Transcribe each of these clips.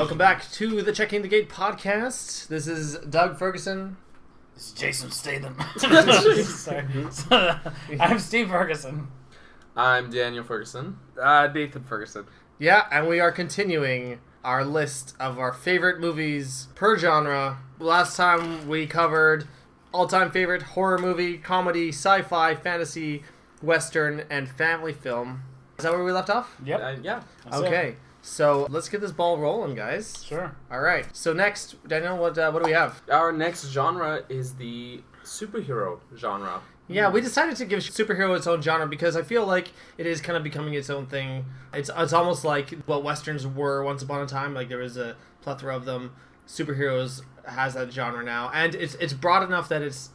Welcome back to the Checking the Gate podcast. This is Doug Ferguson. This is Jason Statham. Sorry. I'm Steve Ferguson. I'm Daniel Ferguson. Nathan Ferguson. Yeah, and we are continuing our list of our favorite movies per genre. Last time we covered all-time favorite horror movie, comedy, sci-fi, fantasy, western, and family film. Is that where we left off? Yep. Yeah. Okay. So let's get this ball rolling, guys. Sure. All right. So next, Daniel, what do we have? Our next genre is the superhero genre. Yeah, we decided to give superhero its own genre because I feel like it is kind of becoming its own thing. It's almost like what westerns were once upon a time. Like there was a plethora of them. Superheroes has that genre now, and it's broad enough that it's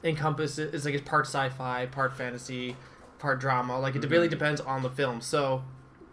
part sci-fi, part fantasy, part drama. Like it really depends on the film. So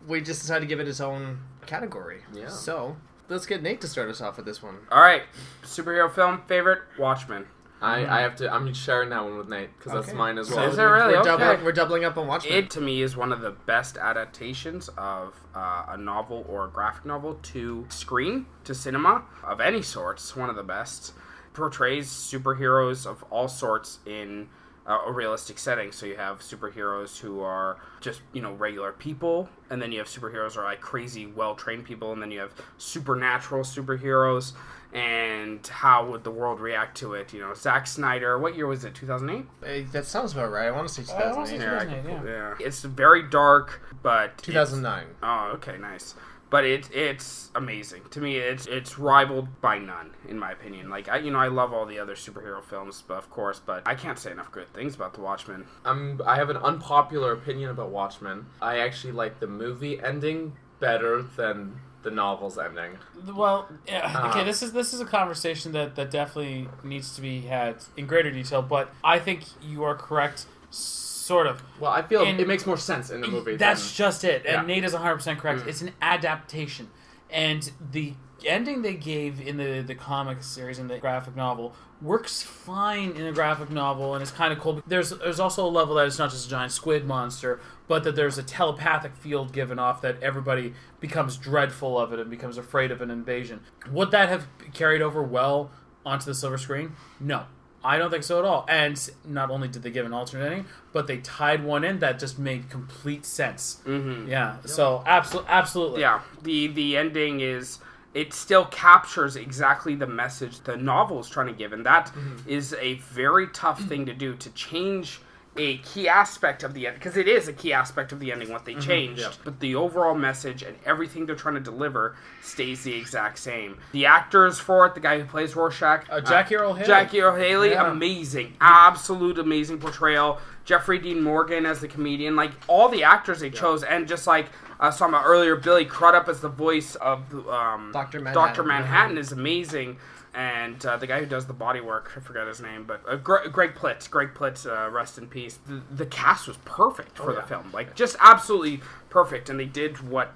we just decided to give it its own category. Yeah. So let's get Nate to start us off with this one. All right, superhero film favorite, Watchmen. I'm sharing that one with Nate because that's Okay. mine as So well. Is it really? We're doubling up on Watchmen. It to me is one of the best adaptations of a novel or a graphic novel to screen, to cinema of any sort. It's one of the best. Portrays superheroes of all sorts in a realistic setting. So you have superheroes who are just, regular people, and then you have superheroes who are like crazy, well-trained people, and then you have supernatural superheroes, and how would the world react to it? Zack Snyder, what year was it, 2008? That sounds about right. I want to say 2008. Yeah. It's very dark, but 2009. Oh, okay, nice. But it's amazing. To me, it's rivaled by none, in my opinion. Like, I love all the other superhero films, of course, but I can't say enough good things about The Watchmen. I have an unpopular opinion about Watchmen. I actually like the movie ending better than the novel's ending. Well, yeah, okay, this is a conversation that definitely needs to be had in greater detail, but I think you are correct, sort of. Well, I feel it makes more sense in the movie. That's just it. And Yeah. Nate is 100% correct. It's an adaptation. And the ending they gave in the comic series and the graphic novel works fine in a graphic novel, and it's kind of cool. There's also a level that it's not just a giant squid monster, but that there's a telepathic field given off that everybody becomes dreadful of it and becomes afraid of an invasion. Would that have carried over well onto the silver screen? No. I don't think so at all. And not only did they give an alternate ending, but they tied one in that just made complete sense. Mm-hmm. Yeah. So absolutely. Yeah. The ending is, it still captures exactly the message the novel is trying to give, and that is a very tough thing to do, to change a key aspect of the end, because it is a key aspect of the ending what they changed, but the overall message and everything they're trying to deliver stays the exact same. The actors for it, the guy who plays Rorschach, Jackie Earle Haley. Jackie Earle Haley, Yeah. amazing, absolute amazing portrayal. Jeffrey Dean Morgan as the comedian, like all the actors they chose, and just like I was talking about earlier, Billy Crudup as the voice of Dr. Manhattan. Dr. Manhattan is amazing. And the guy who does the body work, I forgot his name, but Greg Plitt, rest in peace. The cast was perfect for the film, like just absolutely perfect, and they did what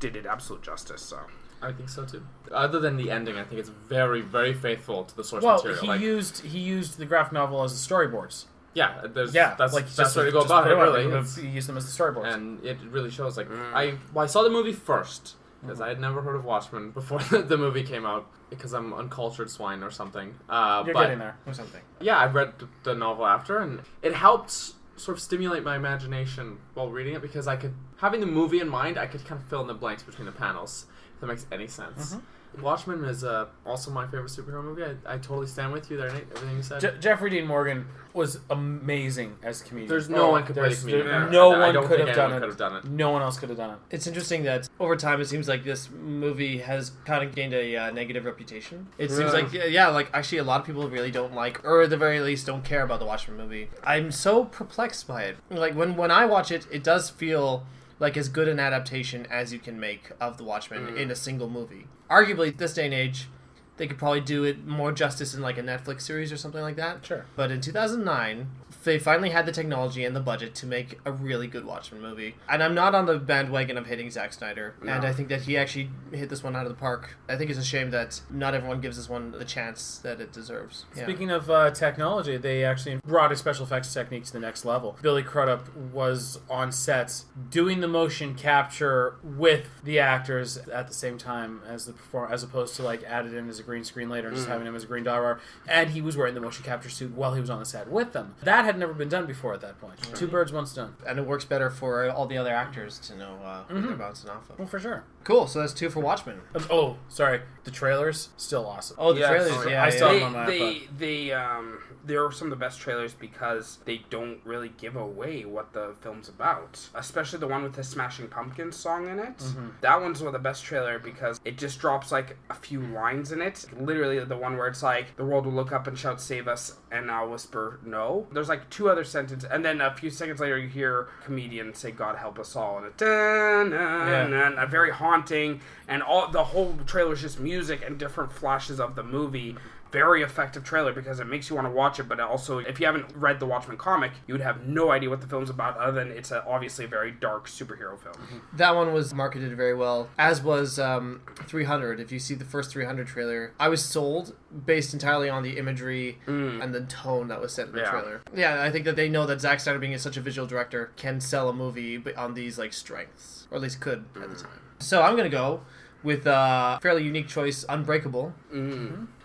did it absolute justice. So I think so too. Other than the ending, I think it's very, very faithful to the source Well, material. he used the graphic novel as the storyboards. That's like the best way to go about it, really. He used them as the storyboards. And it really shows. Like I saw the movie first because I had never heard of Watchmen before the movie came out, because I'm uncultured swine or something. You're getting there or something. Yeah, I read the novel after, and it helped sort of stimulate my imagination while reading it, because having the movie in mind, I could kind of fill in the blanks between the panels, if that makes any sense. Watchmen is also my favorite superhero movie. I totally stand with you there, Nate, everything you said. Jeffrey Dean Morgan was amazing as a comedian. There's no one could play the comedian. No I one don't could think have anyone done could have done it. No one else could have done it. It's interesting that over time it seems like this movie has kind of gained a negative reputation. It seems like, actually a lot of people really don't like, or at the very least don't care about the Watchmen movie. I'm so perplexed by it. Like when I watch it, it does feel like as good an adaptation as you can make of the Watchmen in a single movie. Arguably, this day and age, they could probably do it more justice in like a Netflix series or something like that. Sure. But in 2009, they finally had the technology and the budget to make a really good Watchmen movie. And I'm not on the bandwagon of hating Zack Snyder. No. And I think that he actually hit this one out of the park. I think it's a shame that not everyone gives this one the chance that it deserves. Yeah. Speaking of technology, they actually brought a special effects technique to the next level. Billy Crudup was on sets doing the motion capture with the actors at the same time as the performer, as opposed to like added in as a green screen later and just having him as a green dog. And he was wearing the motion capture suit while he was on the set with them. That had never been done before at that point. Two birds, one stone. And it works better for all the other actors to know what they're bouncing off of. Well, for sure. Cool, so that's 2 for Watchmen. Oh, sorry. The trailers, still awesome. Oh, the Yes. trailers, yeah. I saw yeah. them on my iPod. They're some of the best trailers because they don't really give away what the film's about. Especially the one with the Smashing Pumpkins song in it. That one's one of the best trailer because it just drops like a few lines in it. Literally the one where it's like, the world will look up and shout, "Save us," and I'll whisper, "No." There's like 2 other sentences, and then a few seconds later you hear a comedian say, "God help us all," and a very haunting, and all the whole trailer is just music and different flashes of the movie. Very effective trailer because it makes you want to watch it, but also, if you haven't read the Watchmen comic, you would have no idea what the film's about other than it's obviously a very dark superhero film. That one was marketed very well, as was 300. If you see the first 300 trailer, I was sold based entirely on the imagery and the tone that was set in the trailer. Yeah, I think that they know that Zack Snyder, being such a visual director, can sell a movie on these like strengths, or at least could at the time. So I'm gonna go with a fairly unique choice, Unbreakable,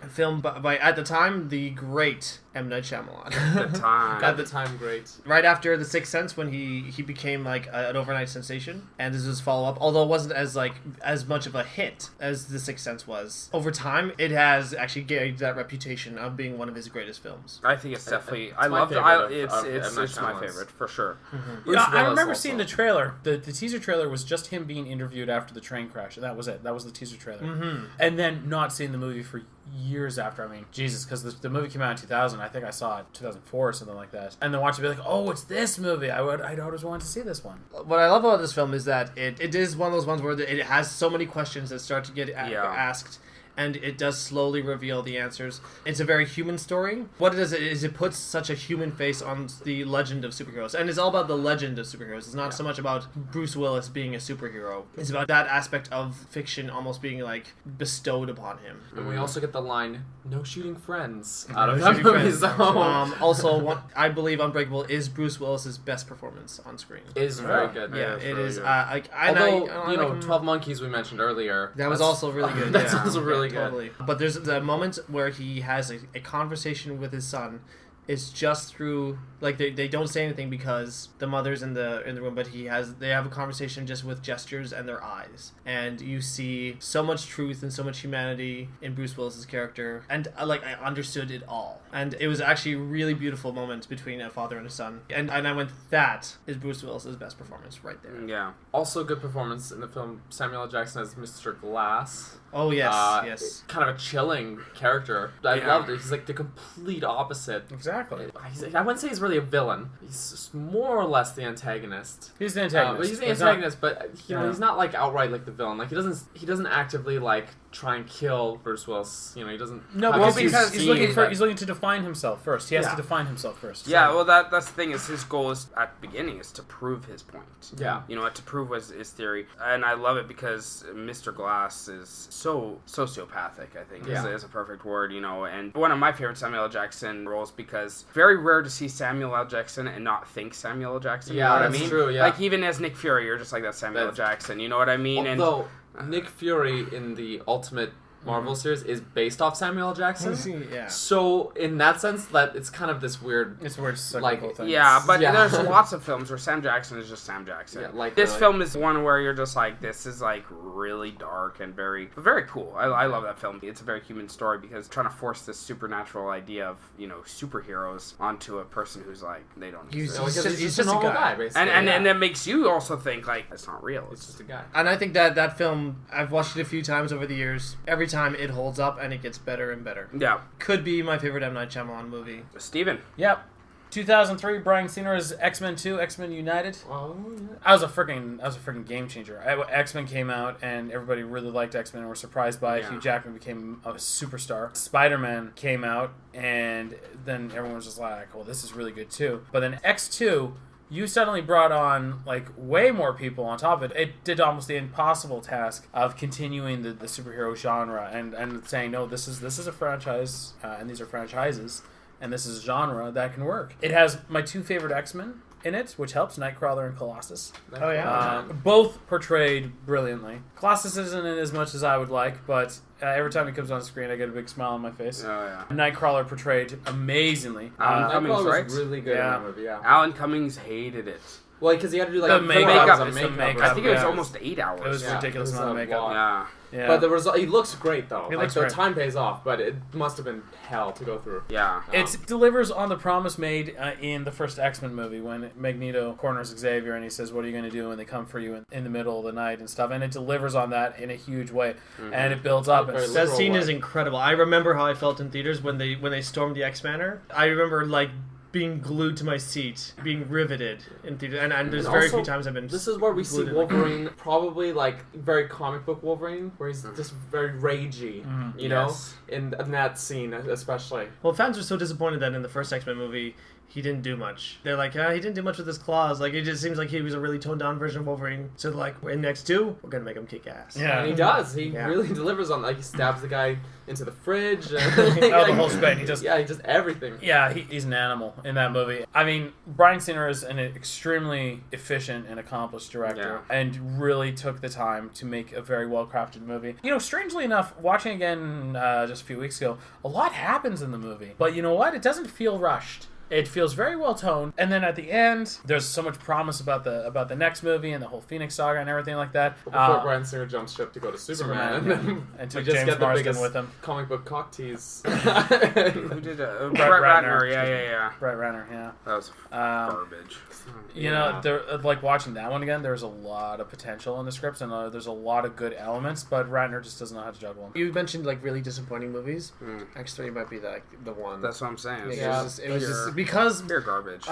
a film by at the time the great M. Night Shyamalan. At the time. At the time, great. Right after The Sixth Sense, when he became like an overnight sensation, and this was follow up. Although it wasn't as much of a hit as The Sixth Sense was. Over time, it has actually gained that reputation of being one of his greatest films. I think it's definitely. It's I my love it. favorite of It's M. it's Night my Shyamalan's. favorite for sure. Bruce I Willis remember also. seeing the trailer. The teaser trailer was just him being interviewed after the train crash, and that was it. That was the teaser trailer. And then not seeing the movie for years after. I mean, Jesus, because the movie came out in 2000. I think I saw it 2004 or something like that. And then watch it be like, oh, it's this movie. I'd always wanted to see this one. What I love about this film is that it is one of those ones where it has so many questions that start to get asked, and it does slowly reveal the answers. It's a very human story. What it does is it puts such a human face on the legend of superheroes, and it's all about the legend of superheroes. It's not so much about Bruce Willis being a superhero. It's about that aspect of fiction almost being like bestowed upon him. And we also get the line, "No shooting friends," out of No that shooting movie. friends. So Also, I believe Unbreakable is Bruce Willis's best performance on screen. is very good. Yeah, it's it really is. good. Although 12 Monkeys we mentioned earlier. that was that's- also really good. That's yeah. also really Yeah, good. totally. But there's the moment where he has a conversation with his son. It's just through like they don't say anything because the mother's in the room, but they have a conversation just with gestures and their eyes, and you see so much truth and so much humanity in Bruce Willis's character, and I understood it all, and it was actually a really beautiful moment between a father and a son, and I went, that is Bruce Willis's best performance right there. Yeah. Also, good performance in the film. Samuel L. Jackson as Mr. Glass. Oh yes, yes. Kind of a chilling character. I Yeah. loved it. He's like the complete opposite. Exactly. I wouldn't say he's really a villain. He's more or less the antagonist. He's the antagonist. But he's the It's not- antagonist, but he's not like outright like the villain. Like he doesn't actively like try and kill Bruce Willis. He doesn't. No, have because this he's looking scene for that- he's looking to define himself first. He has Yeah. to define himself first. Yeah, So- well, that's the thing is his goal is at the beginning is to prove his point. Yeah. To prove his theory, and I love it because Mr. Glass is so sociopathic. I think is a perfect word. And one of my favorite Samuel L. Jackson roles because very rare to see Samuel L. Jackson and not think Samuel L. Jackson. Yeah, you know what that's I mean? true, yeah. Like even as Nick Fury, you're just like that Samuel L. That's- Jackson. You know what I mean? Although Nick Fury in the Ultimate Marvel series is based off Samuel L. Jackson. Yeah. So in that sense, that it's kind of this weird. It's weird Like, cyclical thing. Yeah, but Yeah. there's lots of films where Sam Jackson is just Sam Jackson. Yeah, like this the- film is one where you're just like, this is like really dark and very cool. I love that film. It's a very human story because trying to force this supernatural idea of superheroes onto a person who's like they don't He's- exist. Because he's he's just just a a normal guy. guy, basically. And that makes you also think like it's not real. it's just a guy. And I think that film, I've watched it a few times over the years. Every time it holds up and it gets better and better. Yeah, Could be my favorite M. Night Shyamalan movie. Steven. Yep. 2003, Bryan Singer's X-Men 2, X-Men United. Oh, yeah. I was a freaking game changer. X-Men came out and everybody really liked X-Men and were surprised by it. Yeah. Hugh Jackman became a superstar. Spider-Man came out and then everyone was just like, well, this is really good too. But then X2, you suddenly brought on like way more people on top of it. It did almost the impossible task of continuing the superhero genre and saying, no, this is a franchise and these are franchises and this is a genre that can work. It has my two favorite X-Men in it, which helps, Nightcrawler and Colossus. Oh, yeah. Both portrayed brilliantly. Colossus isn't in as much as I would like, but every time he comes on screen, I get a big smile on my face. Oh, yeah. Nightcrawler portrayed amazingly. Cummings, Nightcrawler right? was really good Yeah. in that movie, yeah. Alan Cummings hated it. Well, because he had to do like The 4 makeup. hours of It's the makeup. makeup. I think it was Yeah. almost 8 hours. It was ridiculous it was amount of a makeup. lot. Yeah. Yeah. But the result, he looks great though. He Like looks the great. time pays off, but it must have been hell to go through. Yeah. It delivers on the promise made in the first X-Men movie when Magneto corners Xavier and he says, what are you going to do when they come for you in the middle of the night and stuff. And it delivers on that in a huge way. And it builds up. Very And little. That Literal scene way. is incredible. I remember how I felt in theaters when they stormed the X Manor. I remember like being glued to my seat, being riveted in theater. And there's And very also, few times I've been. This is where we see glued in. Wolverine, probably like very comic book Wolverine, where he's just very ragey, you know, Yes. in that scene especially. Well, fans were so disappointed that in the first X Men movie he didn't do much. They're like, he didn't do much with his claws. Like it just seems like he was a really toned down version of Wolverine. So like in X2, we're gonna make him kick ass. Yeah. And he does. He Yeah. really delivers on. Like he stabs the guy into the fridge. And, Oh, the whole shebang. He just he does everything. Yeah, he's an animal in that movie. I mean, Bryan Singer is an extremely efficient and accomplished director and really took the time to make a very well-crafted movie. You know, strangely enough, watching again just a few weeks ago, a lot happens in the movie. But you know what? It doesn't feel rushed. It feels very well toned, and then at the end, there's so much promise about the next movie and the whole Phoenix saga and everything like that. Before Bryan Singer jumps ship to go to Superman, Superman, and we took just James get the Marsden biggest with him. comic book cock tease. Who did Brett Brett Ratner. Ratner. Yeah. Brett Ratner, yeah. That was garbage. You know, like watching that one again, there's a lot of potential in the scripts and there's a lot of good elements, but Ratner just doesn't know how to juggle them. You mentioned like really disappointing movies. X3 might be the one. That's what I'm saying. Yeah, it was just because Pure garbage.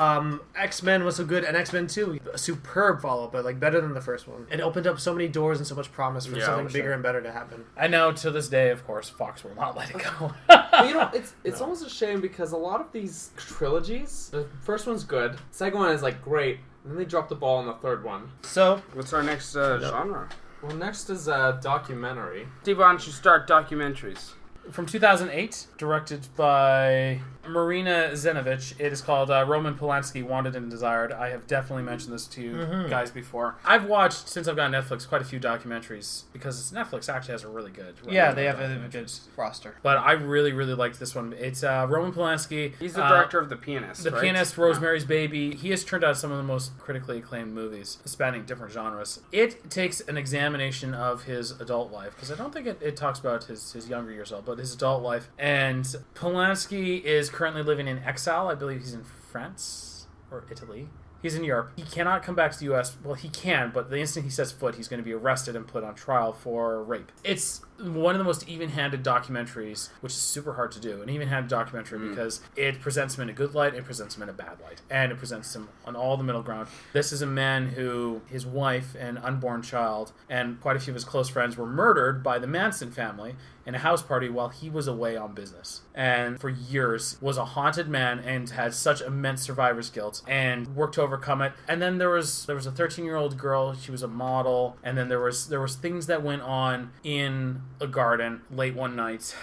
X-Men was so good, and X-Men 2, a superb follow-up, but like better than the first one. It opened up so many doors and so much promise for Yeah, something for bigger sure. and better to happen. I know to this day, of course, Fox will not let it go. But you know, it's almost a shame because a lot of these trilogies, the first one's good, second one is like great, and then they drop the ball on the third one. So, What's our next genre? Well, next is a documentary. Steve, why don't you start documentaries? From 2008, directed by Marina Zenovich. It is called Roman Polanski, Wanted and Desired. I have definitely mentioned this to you guys before. I've watched, since I've got Netflix, quite a few documentaries because Netflix actually has a really good yeah, they have a documentaries. good roster. But I really, really liked this one. It's Roman Polanski. He's the director of The Pianist, The right? Pianist, Rosemary's Baby. He has turned out some of the most critically acclaimed movies, spanning different genres. It takes an examination of his adult life, because I don't think it talks about his younger years, but his adult life. And Polanski is currently living in exile. I believe he's in France or Italy. He's in Europe. He cannot come back to the U.S. Well, he can, but the instant he sets foot, he's going to be arrested and put on trial for rape. It's one of the most even-handed documentaries, which is super hard to do. An even-handed documentary because it presents him in a good light, it presents him in a bad light, and it presents him on all the middle ground. This is a man who, his wife and unborn child, and quite a few of his close friends were murdered by the Manson family in a house party while he was away on business. And for years was a haunted man and had such immense survivor's guilt and worked to overcome it. And then there was a 13-year-old girl, she was a model, and then there was things that went on in a garden late one night.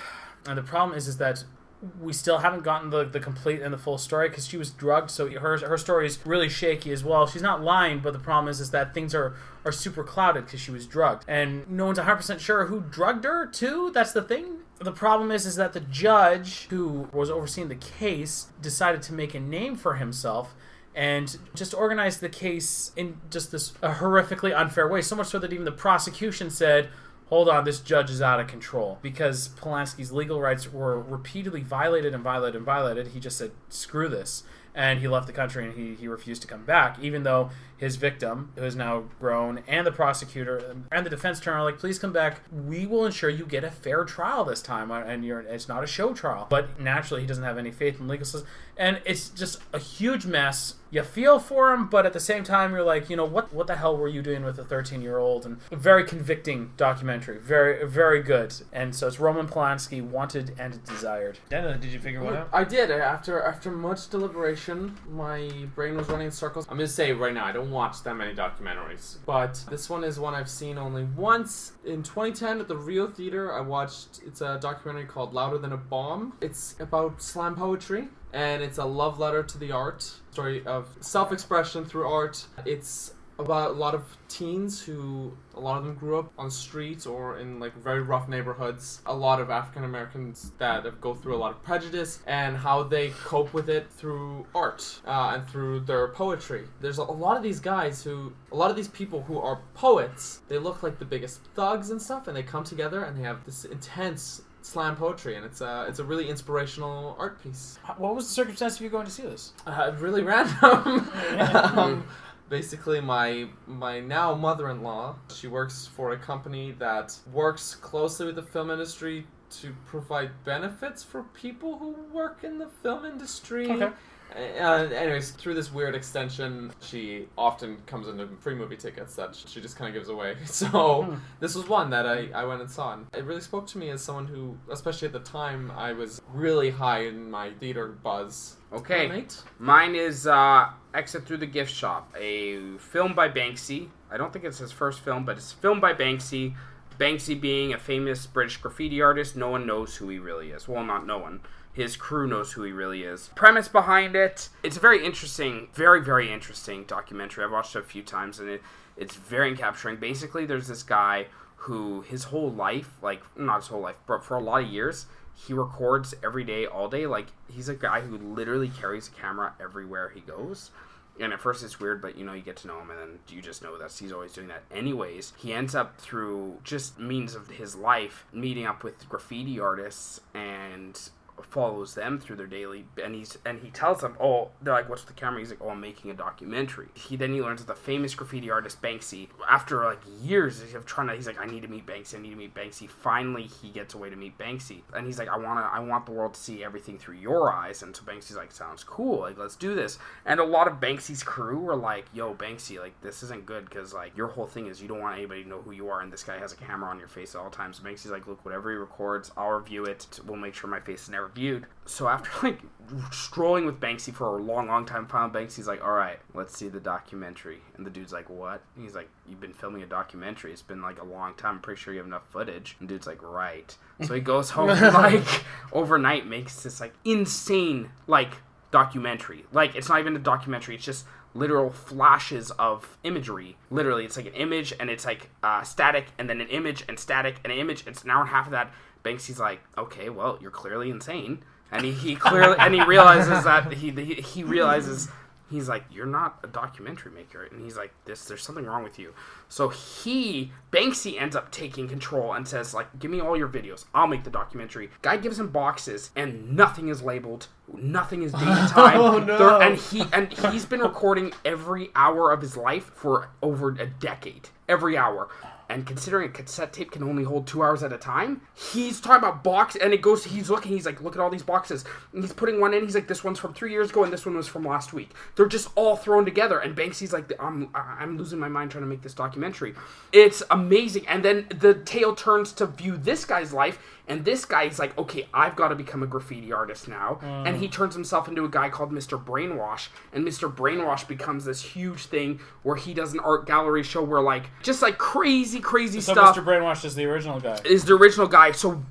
And the problem is that we still haven't gotten the complete and the full story because she was drugged, so her story is really shaky as well. She's not lying, but the problem is that things are super clouded because she was drugged. And no one's 100% sure who drugged her, too. That's the thing. The problem is that the judge who was overseeing the case decided to make a name for himself and just organized the case in just this horrifically unfair way, so much so that even the prosecution said, hold on, this judge is out of control. Because Polanski's legal rights were repeatedly violated and violated and violated, he just said, screw this. and he left the country, and he refused to come back, even though his victim, who is now grown, and the prosecutor and the defense attorney are like, please come back. We will ensure you get a fair trial this time, and it's not a show trial. But naturally, he doesn't have any faith in legal system, and it's just a huge mess. You feel for him, but at the same time, you're like, what the hell were you doing with a 13-year-old? And a very convicting documentary, very, very good. And so it's Roman Polanski, wanted and desired. Dana, did you figure one out? I did. After much deliberation, my brain was running in circles. I'm going to say right now, I don't watch that many documentaries, but this one is one I've seen only once. In 2010 at the Rio Theater, I watched, it's a documentary called Louder Than a Bomb. It's about slam poetry, and it's a love letter to the art, story of self-expression through art. It's about a lot of teens who, a lot of them grew up on streets or in like very rough neighborhoods. A lot of African Americans that go through a lot of prejudice and how they cope with it through art and through their poetry. There's a lot of these guys who, a lot of these people who are poets, they look like the biggest thugs and stuff, and they come together and they have this intense slam poetry, and it's a really inspirational art piece. What was the circumstance of you going to see this? Really random. Basically, my now mother-in-law, she works for a company that works closely with the film industry to provide benefits for people who work in the film industry. Okay. Anyways, through this weird extension, she often comes into free movie tickets that she just kind of gives away. So this was one that I went and saw. And it really spoke to me as someone who, especially at the time, I was really high in my theater buzz. Okay, Nate? Mine is Exit Through the Gift Shop, a film by Banksy. I don't think it's his first film, but it's filmed by Banksy. Banksy being a famous British graffiti artist, no one knows who he really is. Well, not no one. His crew knows who he really is. Premise behind it, it's a very interesting, very, very interesting documentary. I've watched it a few times, and it's very capturing. Basically, there's this guy who his whole life, like, not his whole life, but for a lot of years, he records every day, all day. Like, he's a guy who literally carries a camera everywhere he goes. And at first it's weird, but you get to know him, and then you just know that he's always doing that anyways. He ends up, through just means of his life, meeting up with graffiti artists and follows them through their daily, and he tells them, oh, they're like, what's the camera? He's like, oh, I'm making a documentary. He learns of the famous graffiti artist Banksy. After like years of trying to, he's like, I need to meet Banksy. Finally he gets a way to meet Banksy, and he's like, I want the world to see everything through your eyes. And so Banksy's like, sounds cool, like, let's do this. And a lot of Banksy's crew were like, yo, Banksy, like, this isn't good, because like your whole thing is you don't want anybody to know who you are, and this guy has a camera on your face at all times. So Banksy's like, look, whatever he records, I'll review it, we'll make sure my face is never viewed. So after like strolling with Banksy for a long time, finally Banksy's like, all right, let's see the documentary. And the dude's like, what? And he's like, you've been filming a documentary, it's been like a long time, I'm pretty sure you have enough footage. And the dude's like, right. So he goes home and like overnight makes this like insane like documentary. Like, it's not even a documentary, it's just literal flashes of imagery. Literally, it's like an image, and it's like static, and then an image, and static, and an image. It's an hour and a half of that. Banksy's like, okay, well, you're clearly insane. And he clearly, and he realizes that he realizes, he's like, you're not a documentary maker. And he's like, there's something wrong with you. So Banksy ends up taking control and says, like, give me all your videos, I'll make the documentary. Guy gives him boxes, and nothing is labeled, nothing is date and time. Oh, no. And He's been recording every hour of his life for over a decade. Every hour. And considering a cassette tape can only hold 2 hours at a time, he's talking about and he's like, look at all these boxes. And he's putting one in, he's like, this one's from 3 years ago, and this one was from last week. They're just all thrown together, and Banksy's like, I'm losing my mind trying to make this documentary. It's amazing. And then the tale turns to view this guy's life, and this guy's like, okay, I've got to become a graffiti artist now. And he turns himself into a guy called Mr. Brainwash. And Mr. Brainwash becomes this huge thing where he does an art gallery show where, like, just like crazy So stuff. Mr. Brainwash is the original guy. Is the original guy. So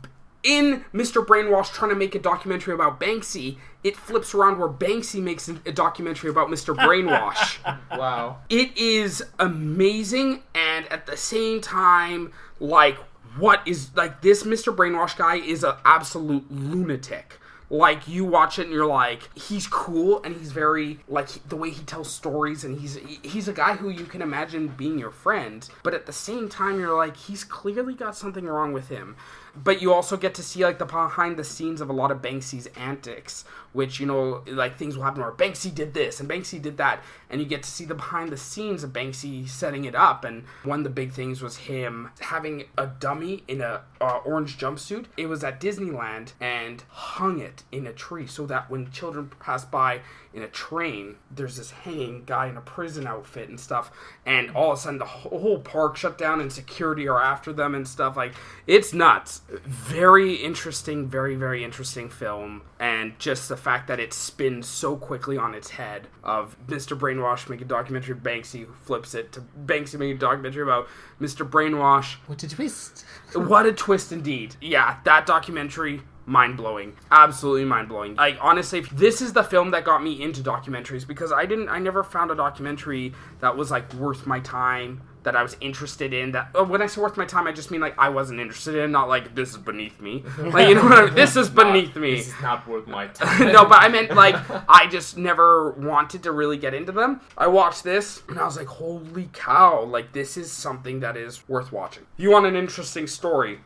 in Mr. Brainwash trying to make a documentary about Banksy, it flips around where Banksy makes a documentary about Mr. Brainwash. Wow. It is amazing, and at the same time, like, what is, like, this Mr. Brainwash guy is an absolute lunatic. Like, you watch it and you're like, he's cool, and he's very, like, the way he tells stories, and he's a guy who you can imagine being your friend, but at the same time you're like, he's clearly got something wrong with him. But you also get to see like the behind the scenes of a lot of Banksy's antics, which, you know, like things will happen where Banksy did this and Banksy did that, and you get to see the behind the scenes of Banksy setting it up. And one of the big things was him having a dummy in a orange jumpsuit. It was at Disneyland, and hung it in a tree so that when children pass by in a train, there's this hanging guy in a prison outfit and stuff, and all of a sudden the whole park shut down and security are after them and stuff. Like, it's nuts. Very interesting, very, very interesting film, and just the fact that it spins so quickly on its head of Mr. Brainwash making a documentary of Banksy, who flips it to Banksy making a documentary about Mr. Brainwash. What a twist. What a twist indeed. Yeah, that documentary, mind-blowing. Absolutely mind-blowing. Like, honestly, this is the film that got me into documentaries, because I never found a documentary that was, like, worth my time, that I was interested in. That when I say worth my time, I just mean, like, I wasn't interested in, not like, this is beneath me. Like, you know what I mean? This is beneath me. This is not worth my time. No, but I meant, like, I just never wanted to really get into them. I watched this, and I was like, holy cow, like, this is something that is worth watching. You want an interesting story?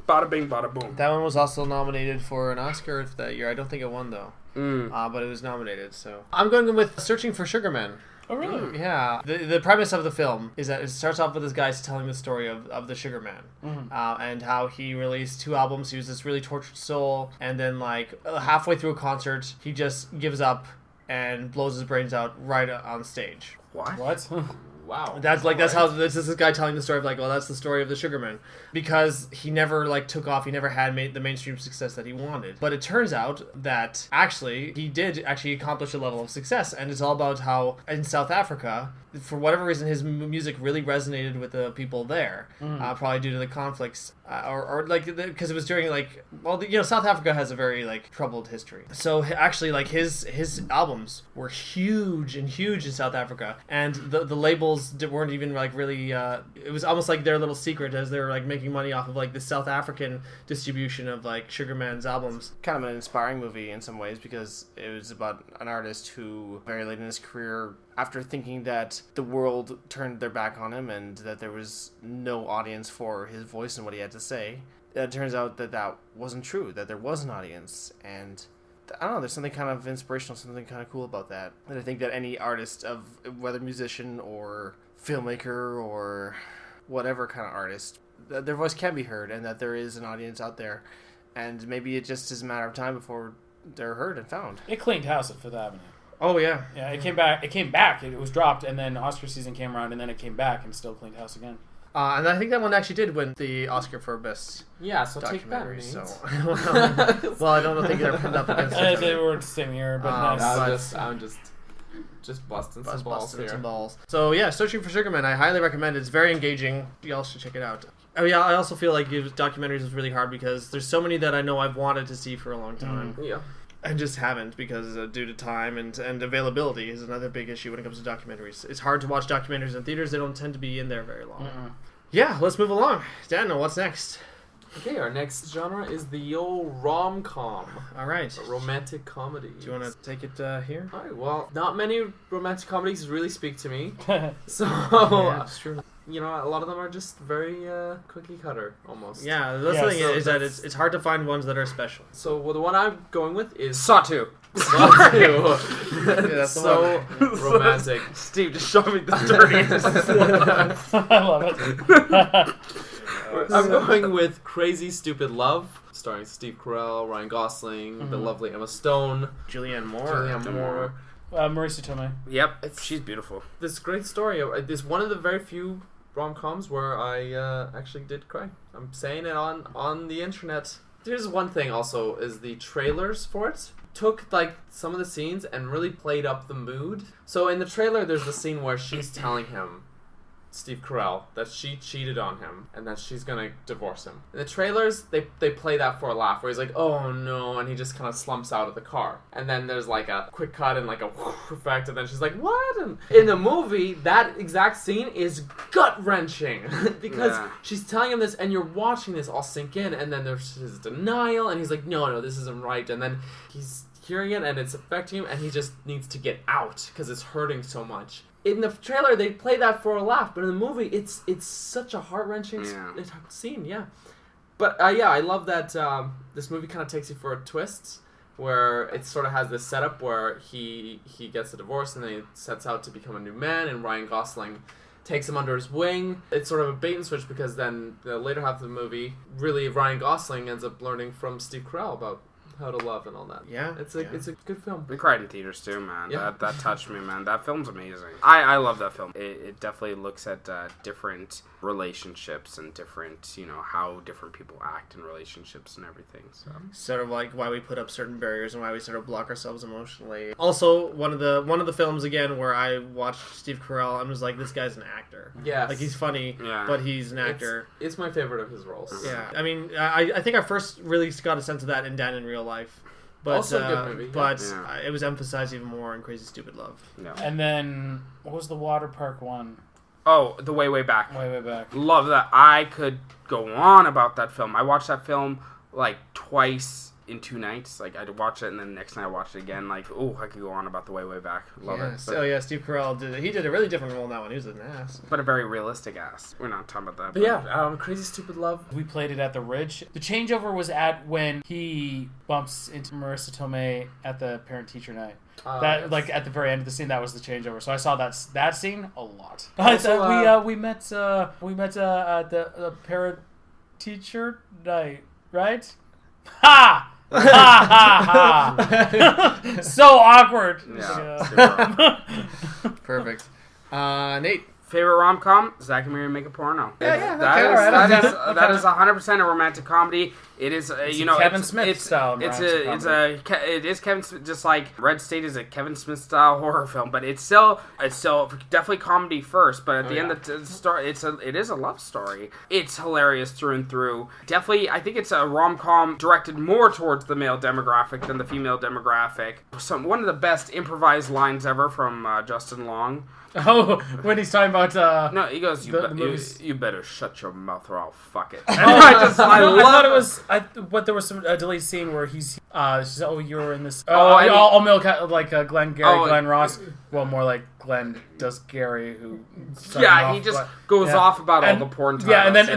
Bada bing, bada boom. That one was also nominated for an Oscar that year. I don't think it won, though. But it was nominated, so. I'm going with Searching for Sugar Man. Oh, really? Yeah. The premise of the film is that it starts off with this guy telling the story of the Sugar Man. And how he released 2 albums. He was this really tortured soul. And then, like, halfway through a concert, he just gives up and blows his brains out right on stage. What? Wow. That's how this is this guy telling the story of, like, well, that's the story of the Sugar Man, because he never, like, took off. He never had the mainstream success that he wanted. But it turns out that actually he did actually accomplish a level of success, and it's all about how in South Africa, for whatever reason, his music really resonated with the people there, probably due to the conflicts, or like, because it was during, like, well, you know, South Africa has a very, like, troubled history. So actually, like, his albums were huge in South Africa, and the labels weren't even, like, really, it was almost like their little secret, as they were, like, making money off of, like, the South African distribution of, like, Sugar Man's albums. Kind of an inspiring movie in some ways, because it was about an artist who, very late in his career, after thinking that the world turned their back on him and that there was no audience for his voice and what he had to say, it turns out that wasn't true, that there was an audience. And I don't know, there's something kind of inspirational, something kind of cool about that. And I think that any artist, of whether musician or filmmaker or whatever kind of artist, that their voice can be heard and that there is an audience out there. And maybe it just is a matter of time before they're heard and found. It cleaned house at Fifth Avenue. Oh, yeah. Yeah, it came back. It was dropped, and then Oscar season came around, and then it came back and still cleaned house again. And I think that one actually did win the Oscar for Best Yeah, so take that, Documentary. Nate. So, well, I don't think they're pinned up against each other. They were the same year, but nice. I'm just busting some balls Busting here. some balls. So yeah, Searching for Sugar Man, I highly recommend it. It's very engaging. Y'all should check it out. Oh yeah, I also feel like documentaries is really hard because there's so many that I know I've wanted to see for a long time. Yeah. I just haven't because due to time and availability is another big issue when it comes to documentaries. It's hard to watch documentaries in theaters. They don't tend to be in there very long. Yeah, let's move along. Daniel, what's next? Okay, our next genre is the old rom-com. All right. A romantic comedy. Do you want to take it here? All right, well, not many romantic comedies really speak to me. So, Yeah, it's true. you know, a lot of them are just very cookie cutter, almost. Yeah, the thing so is that that's- it's hard to find ones that are special. So, well, the one I'm going with is... Sawtooth. Saw that's the so romantic. Steve just showed me the dirtiest. I love it. I'm going with Crazy Stupid Love, starring Steve Carell, Ryan Gosling, the lovely Emma Stone, Julianne Moore. Julianne Moore. Marisa Tomei. Yep, she's beautiful. This great story. This one of the very few rom-coms where I actually did cry. I'm saying it on the internet. There's one thing also, is the trailers for it took like some of the scenes and really played up the mood. So in the trailer there's the scene where she's telling him, Steve Carell, that she cheated on him and that she's gonna divorce him. In the trailers, they play that for a laugh, where he's like, oh no, and he just kind of slumps out of the car. And then there's like a quick cut and like a whoosh effect, and then she's like, what? And in the movie, that exact scene is gut-wrenching because Yeah. she's telling him this, and you're watching this all sink in, and then there's his denial, and he's like, no, this isn't right. And then he's hearing it, and it's affecting him, and he just needs to get out because it's hurting so much. In the trailer, they play that for a laugh, but in the movie, it's such a heart-wrenching Yeah. scene, yeah. But yeah, I love that this movie kind of takes you for a twist, where it sort of has this setup where he gets a divorce and then he sets out to become a new man, and Ryan Gosling takes him under his wing. It's sort of a bait and switch, because then the later half of the movie, really Ryan Gosling ends up learning from Steve Carell about how to love and all that. Yeah, It's a good film. We cried in theaters too, man. Yeah. That touched me, man. That film's amazing. I love that film. It definitely looks at different relationships and different, how different people act in relationships and everything. So Sort of like why we put up certain barriers and why we sort of block ourselves emotionally. Also, one of the films again where I watched Steve Carell and was like, this guy's an actor. Yes. Like, he's funny, Yeah. but he's an actor. It's my favorite of his roles. Yeah, I mean, I think I first really got a sense of that in Dan in Real Life. But, Also a good movie, yeah. But Yeah. it was emphasized even more in Crazy Stupid Love. yeah. And then what was the water park one? Oh, The Way Back. Way back. Love that. I could go on about that film. I watched that film like twice in 2 nights. Like, I'd watch it and then the next night I watched it again. Like, oh, I could go on about The Way Back. Love it. Oh yeah, Steve Carell did a really different role in that one. He was an ass. But a very realistic ass. We're not talking about that. But yeah, Crazy Stupid Love. We played it at the Ridge. The changeover was at when he bumps into Marissa Tomei at the parent-teacher night. Yes. Like at the very end of the scene, that was the changeover. So I saw that scene a lot. Also, we met at the parent-teacher night, right? Ha! Ha ha ha! So awkward. Yeah. Perfect. Nate. Favorite rom-com? Zack and Miri Make a Porno. Yeah, That okay, is alright. that is 100% a romantic comedy. It is Kevin Smith style romantic it is Kevin Smith, just like Red State is a Kevin Smith style horror film, but it's still definitely comedy first. But at the end of the story, it is a love story. It's hilarious through and through. Definitely, I think it's a rom-com directed more towards the male demographic than the female demographic. One of the best improvised lines ever from Justin Long. Oh, when he's talking about No, he goes, the movies. you better shut your mouth or I'll fuck it. I thought it was. But there was some deleted scene where she said, "Oh, you were in this." All male like Glenn Ross. Well, more like Glenn does Gary, who. Yeah, he just goes off about all the porn titles.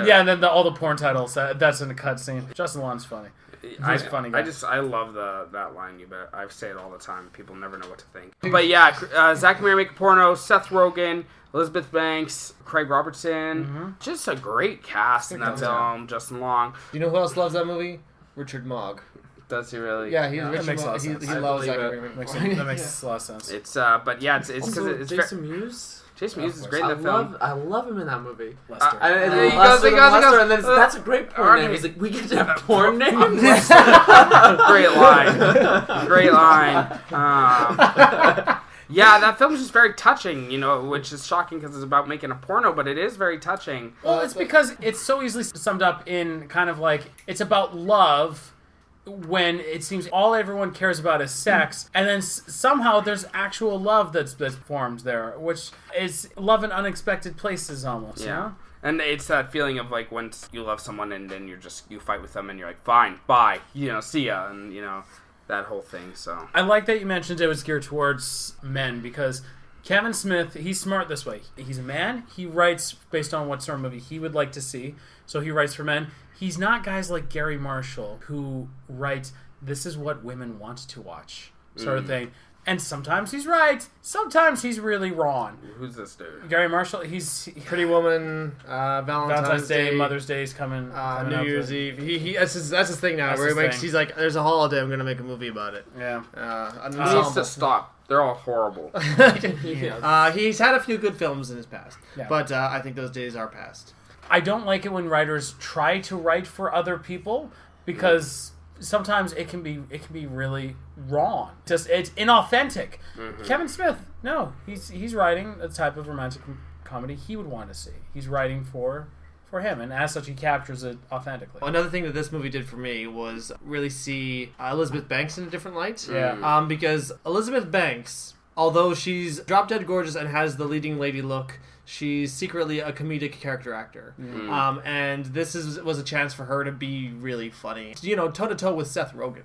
Yeah, and then all the porn titles. That's in the cut scene. Justin Long's funny. He's a funny guy. I love that line. I say it all the time. People never know what to think. But yeah, Zack and Miri Make a Porno, Seth Rogen, Elizabeth Banks, Craig Robertson. Just a great cast in that film. Justin Long. You know who else loves that movie? Richard Mogg. Does he really? Yeah, he's that Richard makes a lot Mogg. of sense. He I loves believe Zack it. and Miri. That makes a lot of sense. It's but yeah, it's because Also, it's Jason Mewes. Jason Mewes is great in the film. I love him in that movie. Lester. And He Lester, goes, and then that's a great porn name. okay. He's like, we get to have porn names. Great line. Great line. Yeah, that film's just very touching, which is shocking because it's about making a porno, but it is very touching. Well, it's because it's so easily summed up in kind of like it's about love when it seems all everyone cares about is sex, and then somehow there's actual love that's formed there, which is love in unexpected places almost. Yeah. You know? And it's that feeling of like when you love someone and then you fight with them and you're like, fine, bye, see ya, and that whole thing. So I like that you mentioned it was geared towards men because Kevin Smith, he's smart this way. He's a man. He writes based on what sort of movie he would like to see. So he writes for men. He's not guys like Gary Marshall who write, this is what women want to watch sort of thing. And sometimes he's right. Sometimes he's really wrong. who's this dude? Gary Marshall, he's Pretty Woman, Valentine's Day, Mother's Day is coming New up. Year's Eve. He that's his thing now. That's Where he his makes, thing. he's like, there's a holiday, I'm gonna make a movie about it. Yeah. An He needs ensemble. to stop. They're all horrible. He's had a few good films in his past, Yeah. but I think those days are past. I don't like it when writers try to write for other people because sometimes it can be really wrong. Just it's inauthentic. Kevin Smith, no, he's writing a type of romantic comedy he would want to see. He's writing for him, and as such, he captures it authentically. Another thing that this movie did for me was really see Elizabeth Banks in a different light. Yeah. Because Elizabeth Banks, although she's drop dead gorgeous and has the leading lady look, she's secretly a comedic character actor. And this was a chance for her to be really funny. Toe to toe with Seth Rogen.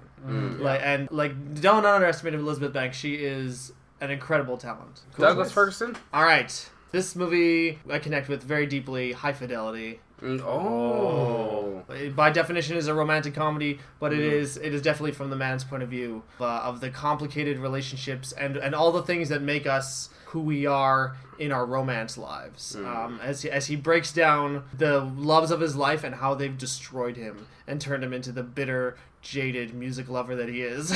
Don't underestimate Elizabeth Banks. She is an incredible talent. Douglas Ferguson? All right. This movie I connect with very deeply. High Fidelity. Oh. By definition, is a romantic comedy, but Mm. it is definitely from the man's point of view of the complicated relationships and all the things that make us who we are in our romance lives. As he breaks down the loves of his life and how they've destroyed him and turned him into the bitter, jaded music lover that he is.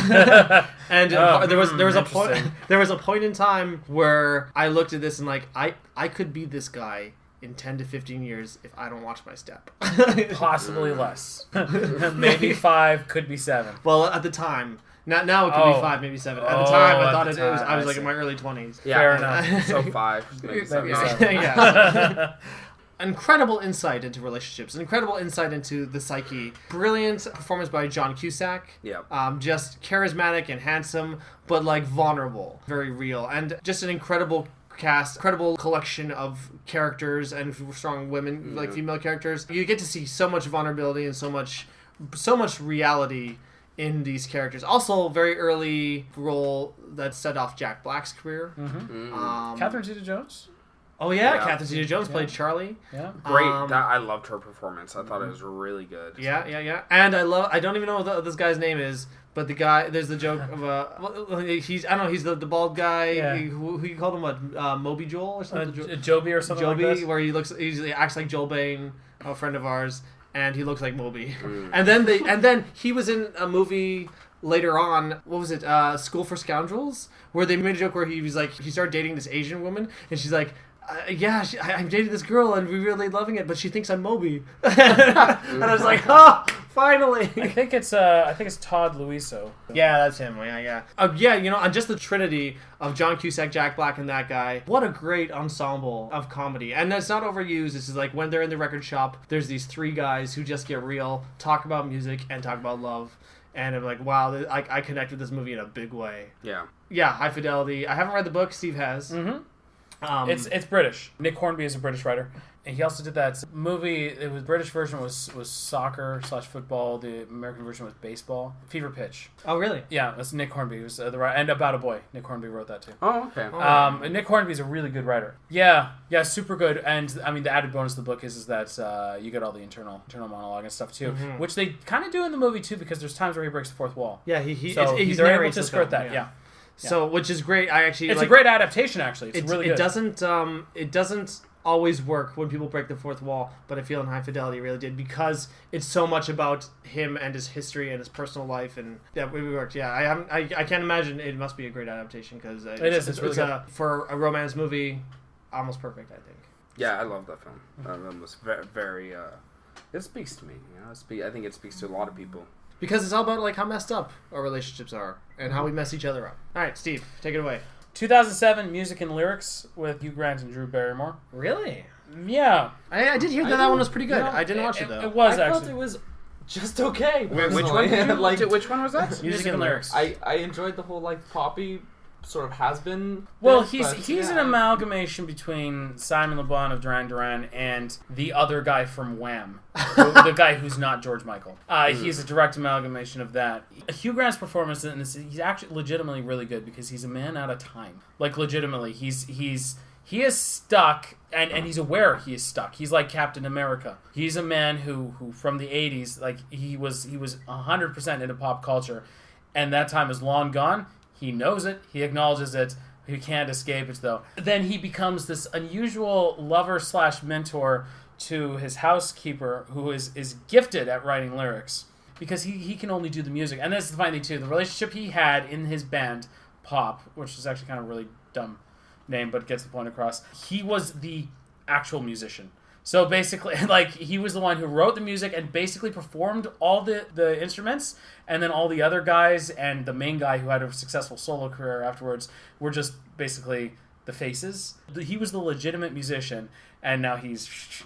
And there was a point interesting. there was a point in time where I looked at this and like I could be this guy in 10 to 15 years if I don't watch my step. Possibly less. Maybe 5, could be 7. Well, at the time, now it could be 5, maybe 7. At the time, I at thought the it was. time, I was I like in see. my early 20s. Yeah. Fair enough. So 5. Maybe Maybe 7. 7. Yeah. Incredible insight into relationships. Incredible insight into the psyche. Brilliant performance by John Cusack. Yep. Just charismatic and handsome, but like vulnerable, very real, and just an incredible cast, incredible collection of characters and strong women, like female characters. You get to see so much vulnerability and so much reality in these characters. Also, very early role that set off Jack Black's career. Catherine Zeta-Jones? Oh yeah, Yeah. Catherine Zeta-Jones played Charlie. Yeah. Great. Um, I loved her performance. I thought it was really good. Yeah. And I don't even know what this guy's name is, but the guy, there's the joke of he's the bald guy. Yeah. Who you called him what? Moby Joel or something? Joby or something like Joby, that? where he acts like Joel Bain, a friend of ours, and he looks like Moby. Mm. And then he was in a movie later on. What was it? School for Scoundrels, where they made a joke where he started dating this Asian woman, and she's like, I'm dating this girl and we're really loving it, but she thinks I'm Moby. And I was like, oh, finally. I think it's Todd Luiso. Yeah, that's him. Yeah. And just the trinity of John Cusack, Jack Black, and that guy. What a great ensemble of comedy. And that's not overused. It's just like when they're in the record shop, there's these 3 guys who just get real, talk about music, and talk about love. And I'm like, wow, I connect with this movie in a big way. Yeah. Yeah, High Fidelity. I haven't read the book. Steve has. Mm-hmm. It's British. Nick Hornby is a British writer, and he also did that movie. It was British version was soccer/football. The American version was baseball. Fever Pitch. Oh, really? Yeah, that's Nick Hornby. He was the writer, and About a Boy. Nick Hornby wrote that too. Oh, okay. And Nick Hornby is a really good writer. Yeah, super good. And I mean, the added bonus of the book is that you get all the internal monologue and stuff too, which they kind of do in the movie too, because there's times where he breaks the fourth wall. Yeah, So he's they're able narrates to the skirt film, that. Yeah. So, which is great. I actually It's a great adaptation, actually. It's really good. It doesn't always work when people break the fourth wall, but I feel in High Fidelity really did, because it's so much about him and his history and his personal life, and yeah, it worked. Yeah, I can't imagine. It must be a great adaptation, because It's really good. For a romance movie, almost perfect, I think. Yeah, I love that film. That film was very. It speaks to me. I think it speaks to a lot of people. Because it's all about like how messed up our relationships are and how we mess each other up. All right, Steve, take it away. 2007 Music and Lyrics with Hugh Grant and Drew Barrymore. Really? Yeah. I did hear that one was pretty good. I didn't watch it though. It was I actually. felt it was just okay. Wait, which personally. one? Like, Which one was that? Music and Lyrics. I enjoyed the whole like poppy sort of has been. Well, bit, he's an amalgamation between Simon Le Bon of Duran Duran and the other guy from Wham, the guy who's not George Michael. He's a direct amalgamation of that. Hugh Grant's performance in this, he's actually legitimately really good, because he's a man out of time. Like legitimately, he is stuck, and he's aware he is stuck. He's like Captain America. He's a man who from the 80s, like he was 100% into pop culture, and that time is long gone. He knows it. He acknowledges it. He can't escape it, though. Then he becomes this unusual lover/mentor to his housekeeper, who is gifted at writing lyrics, because he can only do the music. And that's the funny thing, too. The relationship he had in his band, Pop, which is actually kind of a really dumb name, but gets the point across. He was the actual musician. So basically, like, he was the one who wrote the music and basically performed all the instruments, and then all the other guys and the main guy who had a successful solo career afterwards were just basically the faces. He was the legitimate musician, and now he's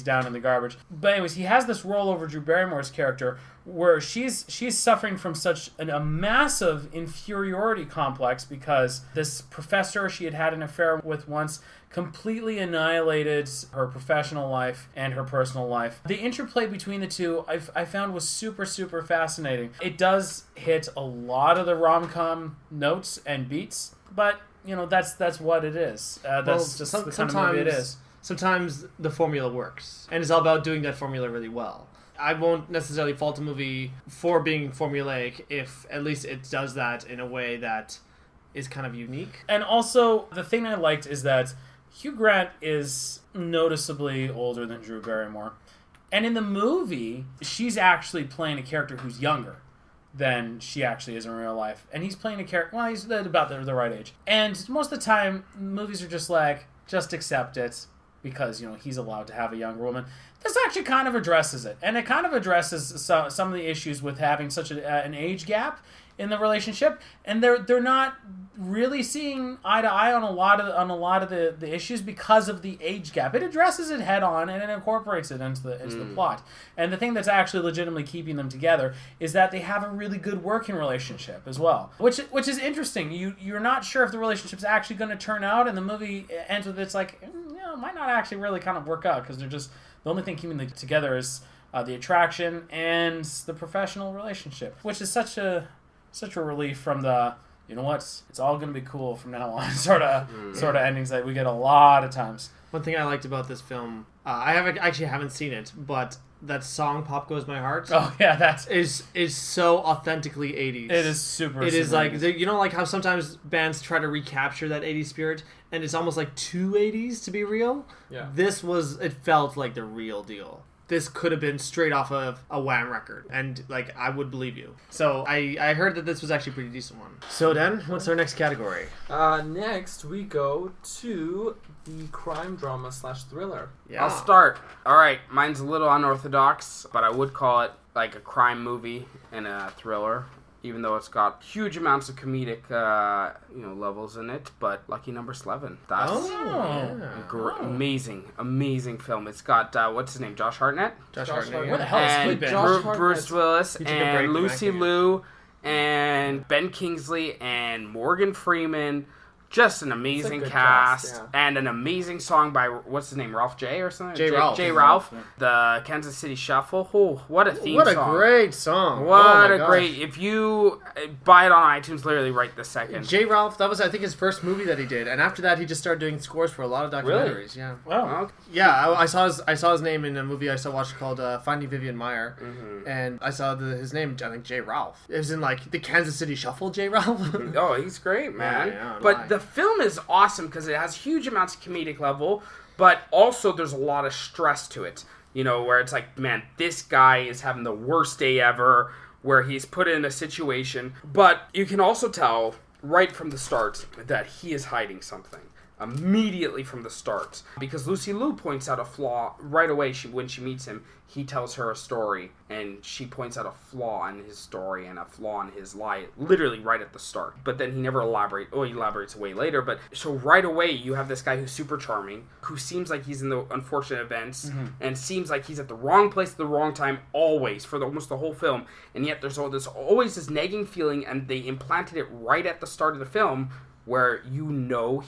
down in the garbage. But anyways, he has this role over Drew Barrymore's character where she's suffering from such a massive inferiority complex, because this professor she had an affair with once completely annihilated her professional life and her personal life. The interplay between the two I found was super, super fascinating. It does hit a lot of the rom-com notes and beats, but that's what it is. That's just the kind of movie it is. sometimes the formula works, and it's all about doing that formula really well. I won't necessarily fault a movie for being formulaic if at least it does that in a way that is kind of unique. And also, the thing I liked is that Hugh Grant is noticeably older than Drew Barrymore. And in the movie, she's actually playing a character who's younger than she actually is in real life. And he's playing a character, well, he's about the right age. And most of the time, movies are just like, just accept it because, he's allowed to have a younger woman. This actually kind of addresses it. And it kind of addresses some of the issues with having such an age gap in the relationship, and they're not really seeing eye to eye on a lot of the issues because of the age gap. It addresses it head on and it incorporates it into the plot. And the thing that's actually legitimately keeping them together is that they have a really good working relationship as well, which is interesting. You're not sure if the relationship's actually going to turn out, and the movie ends with it's like it might not actually really kind of work out because they're just the only thing keeping them together is the attraction and the professional relationship, which is such a relief from the, it's all going to be cool from now on sort of endings that we get a lot of times. One thing I liked about this film, I haven't seen it, but that song "Pop Goes My Heart." Oh yeah, is so authentically 80s. It is super. It is like like how sometimes bands try to recapture that 80s spirit, and it's almost like too 80s to be real. Yeah. It felt like the real deal. This could have been straight off of a Wham record, and I would believe you. So I heard that this was actually a pretty decent one. So then, what's our next category? Next we go to the crime drama / thriller. Yeah. I'll start. All right, mine's a little unorthodox, but I would call it like a crime movie and a thriller, even though it's got huge amounts of comedic, levels in it. But Lucky Number 11. That's amazing film. It's got what's his name? Josh Hartnett. Josh Hartnett. Where the hell is And Squid Bruce Willis He took a break and from Lucy acting. Liu and Ben Kingsley and Morgan Freeman. Just an amazing good cast, cast, and an amazing song by, what's his name, Ralph J or something? J. Ralph. J. Ralph. The Kansas City Shuffle. Oh, what a theme What a song. great song. What Oh my a gosh. great, if you buy it on iTunes literally right this second. J. Ralph, that was I think his first movie that he did, and after that he just started doing scores for a lot of documentaries. Really? Yeah. Wow. Okay. Yeah, I saw his name in a movie I watched called Finding Vivian Meyer, and I saw his name, I think J. Ralph. It was in the Kansas City Shuffle, J. Ralph. Oh, he's great, man. Yeah, but the film is awesome because it has huge amounts of comedic level, but also there's a lot of stress to it. Where it's like, man, this guy is having the worst day ever, where he's put in a situation. But you can also tell right from the start that he is hiding something. Immediately from the start. Because Lucy Liu points out a flaw right away when she meets him. He tells her a story, and she points out a flaw in his story and a flaw in his lie, literally right at the start. But then he never elaborates way later. But so right away, you have this guy who's super charming, who seems like he's in the unfortunate events, and seems like he's at the wrong place at the wrong time, always, for almost the whole film. And yet there's always this nagging feeling, and they implanted it right at the start of the film, where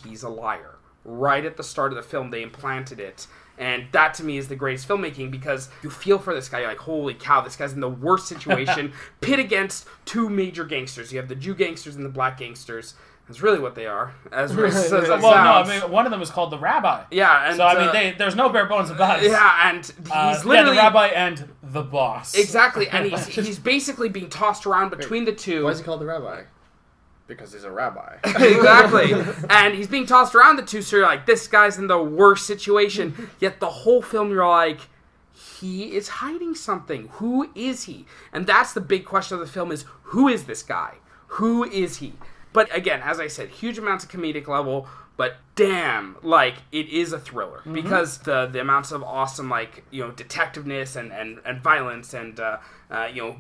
he's a liar. Right at the start of the film, they implanted it. And that, to me, is the greatest filmmaking, because you feel for this guy. You're like, holy cow, this guy's in the worst situation. Pit against two major gangsters. You have the Jew gangsters and the black gangsters. That's really what they are, as racist as it sounds. Well, no, I mean, one of them is called the Rabbi. Yeah, and... So, I mean, there's no bare bones about it. Yeah, and he's literally... the Rabbi and the boss. Exactly, and he's basically being tossed around between the two. Why is he called the rabbi? Because he's a rabbi. Exactly. And he's being tossed around the two, so you're like, this guy's in the worst situation. Yet the whole film, you're like, he is hiding something. Who is he? And that's the big question of the film is, who is this guy? Who is he? But again, as I said, huge amounts of comedic level, but damn, it is a thriller. Because the amounts of awesome, detectiveness and violence and,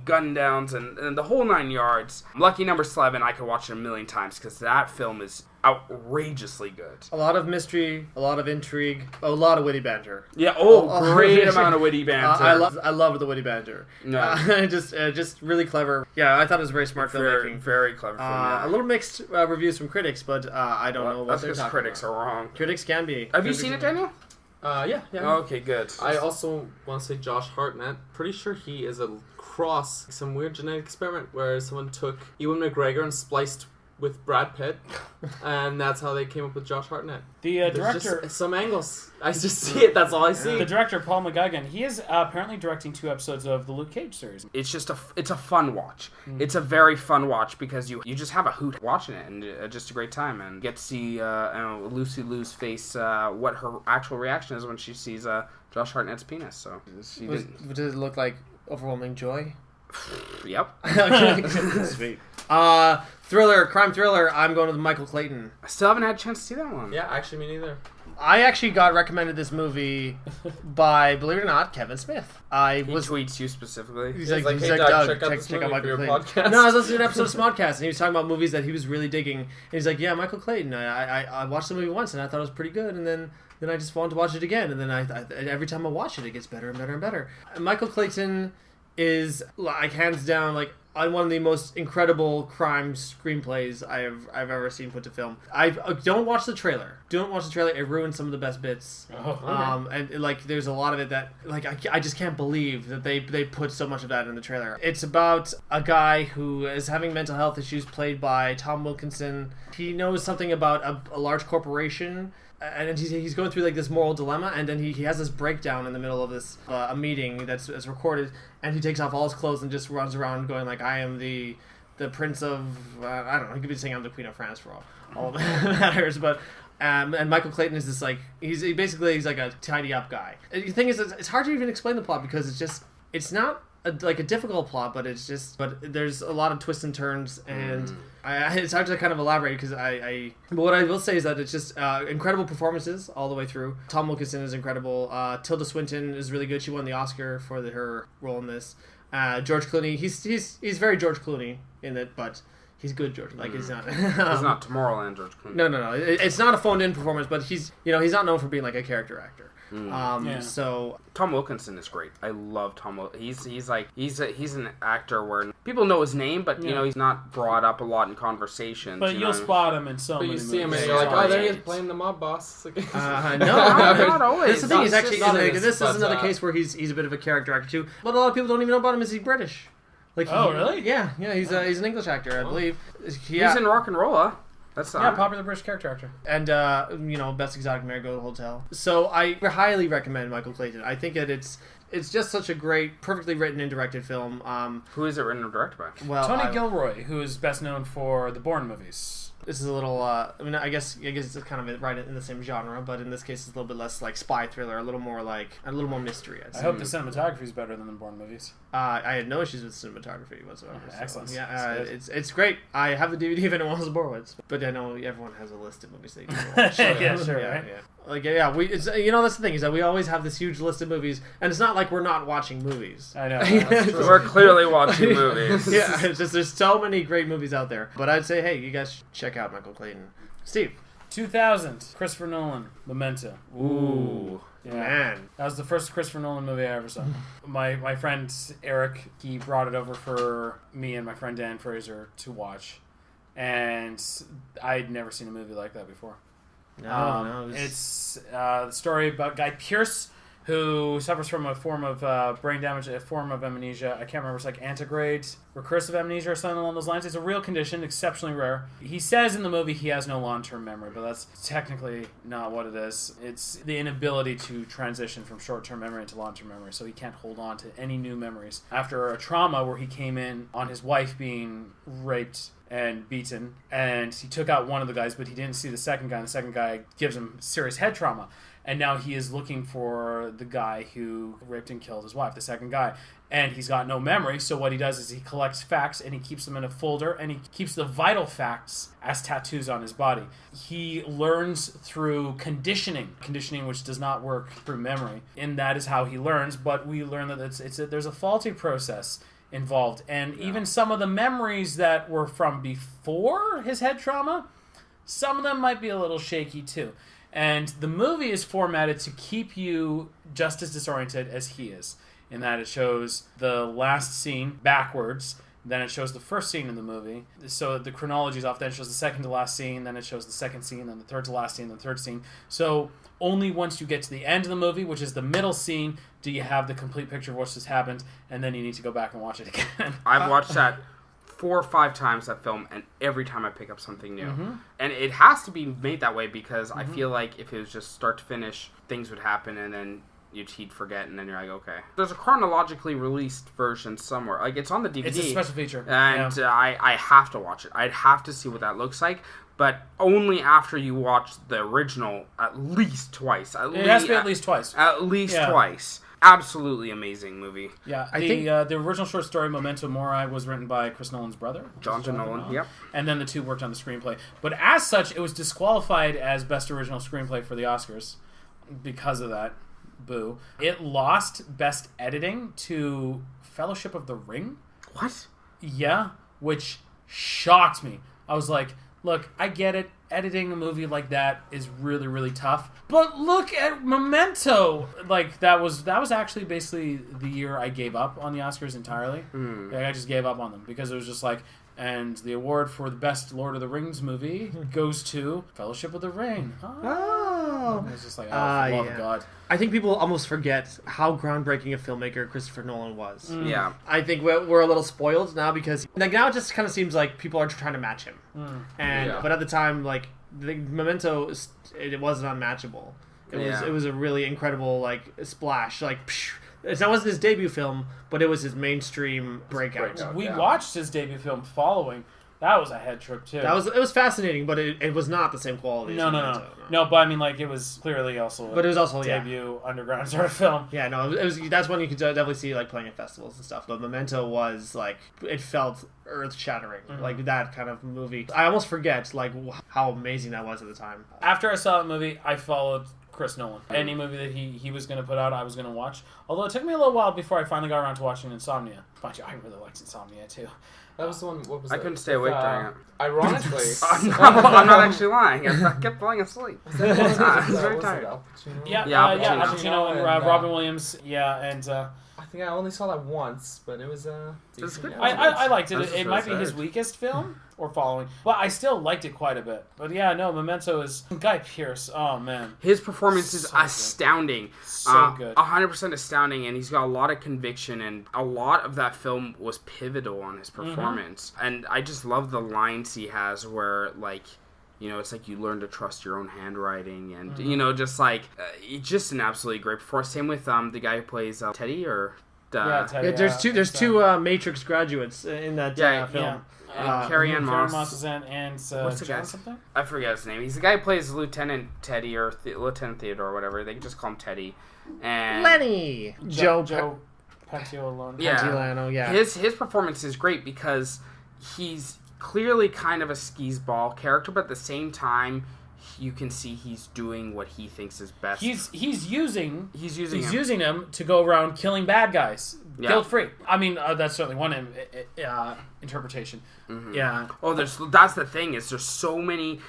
gun downs and the whole 9 yards. Lucky Number 11, I could watch it a million times because that film is outrageously good. A lot of mystery, a lot of intrigue, a lot of witty banter. Yeah, great amount of witty banter. I love the witty banter. No. Just really clever. Yeah, I thought it was very smart filmmaking. Very clever film, yeah. A little mixed reviews from critics, but I don't know what That's they're because talking critics about. are wrong. Critics can be. Have you seen it, Daniel? Yeah. Okay, good. I also want to say Josh Hartnett. Pretty sure he is a cross, some weird genetic experiment where someone took Ewan McGregor and spliced with Brad Pitt, and that's how they came up with Josh Hartnett. The There's director, just some angles. I just see it. That's all I see. the director Paul McGuigan, he is apparently directing 2 episodes of the Luke Cage series. It's just it's a fun watch. It's a very fun watch because you just have a hoot watching it and just a great time and get to see Lucy Liu's face, what her actual reaction is when she sees Josh Hartnett's penis. So she didn't. Does it look like overwhelming joy? Yep. Sweet. Crime thriller. I'm going with Michael Clayton. I still haven't had a chance to see that one. Yeah, actually, me neither. I actually got recommended this movie by, believe it or not, Kevin Smith. He tweets you specifically. He's He's like, hey, Doug, Doug, check out check out Michael your Clayton. podcast. No, I was listening to an episode of Smodcast, and he was talking about movies that he was really digging. And he's like, yeah, Michael Clayton. I watched the movie once, and I thought it was pretty good, and then I just wanted to watch it again, and then I every time I watch it, it gets better and better and better. Michael Clayton is, like, hands down, like, one of the most incredible crime screenplays I've ever seen put to film. Don't watch the trailer. Don't watch the trailer. It ruins some of the best bits. Oh, okay. And like, there's a lot of it that, like, I just can't believe that they put so much of that in the trailer. It's about a guy who is having mental health issues, played by Tom Wilkinson. He knows something about a large corporation, and he's going through, like, this moral dilemma, and then he has this breakdown in the middle of this a meeting that's recorded, and he takes off all his clothes and just runs around going like, I am the prince of I don't know, he could be saying I'm the queen of France for all that matters, but and Michael Clayton is this, like, he's like a tidy up guy. The thing is, it's hard to even explain the plot because it's not a difficult plot, but there's a lot of twists and turns, and it's hard to kind of elaborate because but what I will say is that it's just incredible performances all the way through. Tom Wilkinson is incredible. Tilda Swinton is really good. She won the Oscar for her role in this. George Clooney, he's very George Clooney in it, but he's good George. Like, he's not. He's not Tomorrowland George Clooney. No. It's not a phoned in performance, but he's not known for being, like, a character actor. So Tom Wilkinson is great. I love Tom Wilkinson. He's an actor where people know his name, but you know, he's not brought up a lot in conversations. But you'll spot him in so many movies. But you see him and you're like, oh, there he is playing the mob boss. no, not always. This is the thing. He's actually this is but, another case where he's a bit of a character actor too. But a lot of people don't even know about him. Is he British? Like, really? Yeah. He's an English actor, I believe. He's in Rock and Rolla. That's popular British character actor. And Best Exotic Marigold Hotel. So I highly recommend Michael Clayton. I think that it's just such a great, perfectly written and directed film. Who is it written and directed by? Well, Tony Gilroy, who is best known for the Bourne movies. This is a little, I guess it's kind of right in the same genre, but in this case it's a little bit less like spy thriller, a little more mystery. I hope the cinematography is better than the Bourne movies. I had no issues with cinematography whatsoever. Excellent. So, yeah, it's great. I have the DVD if anyone wants to borrow it, but I know everyone has a list of movies they can watch. Yeah, sure, right? Yeah. Like, that's the thing is that we always have this huge list of movies, and it's not like we're not watching movies. I know. We're clearly watching movies. Yeah, it's just there's so many great movies out there. But I'd say, hey, you guys should check out Michael Clayton. Steve. 2000, Christopher Nolan, Memento. Ooh. Yeah. Man. That was the first Christopher Nolan movie I ever saw. My friend Eric, he brought it over for me and my friend Dan Fraser to watch. And I'd never seen a movie like that before. It's the story about Guy Pearce, who suffers from a form of brain damage, a form of amnesia. I can't remember. It's like antegrade recursive amnesia or something along those lines. It's a real condition, exceptionally rare. He says in the movie he has no long-term memory, but that's technically not what it is. It's the inability to transition from short-term memory into long-term memory, so he can't hold on to any new memories. After a trauma where he came in on his wife being raped and beaten, and he took out one of the guys, but he didn't see the second guy, and the second guy gives him serious head trauma. And now he is looking for the guy who raped and killed his wife, the second guy. And he's got no memory, so what he does is he collects facts and he keeps them in a folder, and he keeps the vital facts as tattoos on his body. He learns through conditioning which does not work through memory. And that is how he learns, but we learn that there's a faulty process involved. And even some of the memories that were from before his head trauma, some of them might be a little shaky too. And the movie is formatted to keep you just as disoriented as he is, in that it shows the last scene backwards, then it shows the first scene in the movie. So the chronology is off, then it shows the second to last scene, then it shows the second scene, then the third to last scene, then the third scene. So only once you get to the end of the movie, which is the middle scene, do you have the complete picture of what's just happened, and then you need to go back and watch it again. I've watched that 4 or 5 times that film, and every time I pick up something new. And it has to be made that way because I feel like if it was just start to finish, things would happen, and then he'd forget, and then you're like, okay. There's a chronologically released version somewhere. Like, it's on the DVD. It's a special feature. And I have to watch it. I'd have to see what that looks like, but only after you watch the original at least twice. It has to be at least twice. At least twice. Absolutely amazing movie. Yeah, I think the original short story Memento Mori was written by Chris Nolan's brother, Jonathan Nolan. Yep. and then the two worked on the screenplay. But as such, it was disqualified as best original screenplay for the Oscars because of that. Boo! It lost best editing to Fellowship of the Ring. What? Yeah, which shocked me. I was like, look, I get it. Editing a movie like that is really, really tough. But look at Memento. Like, that was actually basically the year I gave up on the Oscars entirely. Like, I just gave up on them because it was just like, and the award for the best Lord of the Rings movie goes to Fellowship of the Ring. Oh. It's just like, for the love of God. I think people almost forget how groundbreaking a filmmaker Christopher Nolan was. Yeah. I think we're a little spoiled now because like now it just kind of seems like people are trying to match him. But at the time, like the Memento, it wasn't unmatchable. It was a really incredible like splash. Like it wasn't his debut film, but it was his mainstream breakout. We watched his debut film following. That was a head trip too. It was fascinating, but it was not the same quality. No. But I mean, like, it was clearly also. But it was also debut underground sort of film. Yeah, no, it was. That's one you could definitely see like playing at festivals and stuff. But Memento was like it felt earth shattering, like that kind of movie. I almost forget like how amazing that was at the time. After I saw that movie, I followed Chris Nolan. Any movie that he was going to put out, I was going to watch. Although it took me a little while before I finally got around to watching Insomnia. Mind you, I really liked Insomnia too. That was the one. What was I it? couldn't stay awake during it. Ironically, I'm not actually lying. I kept falling asleep. I was very tired. Al Pacino? Yeah, Al Pacino and and, Robin Williams. Yeah, and I think I only saw that once, but it was decent. good. Yeah, I liked it. I was just It might be really his sad. weakest film or following, but I still liked it quite a bit. But yeah, no, Memento is Guy Pearce. Oh man, His performance is So good. astounding. so good. 100% astounding, and he's got a lot of conviction, and a lot of that film was pivotal on his performance. And I just love the lines he has where, like, you know, it's like you learn to trust your own handwriting, and, you know, just like, just an absolutely great performance. Same with the guy who plays Teddy, or... Teddy, There's two Matrix graduates in that film. Carrie-Anne Carrie-Anne Moss. is in, and What's the John guy's- something? I forget his name. He's the guy who plays Lieutenant Teddy, or Lieutenant Theodore, or whatever. They can just call him Teddy. And Lenny, Joe Pantoliano. Yeah. Pantoliano, yeah. His performance is great because he's clearly kind of a skis ball character, but at the same time, you can see he's doing what he thinks is best. He's using him. him to go around killing bad guys, Yeah. guilt free. I mean, that's certainly one interpretation. Yeah. Oh, that's the thing, is there's so many.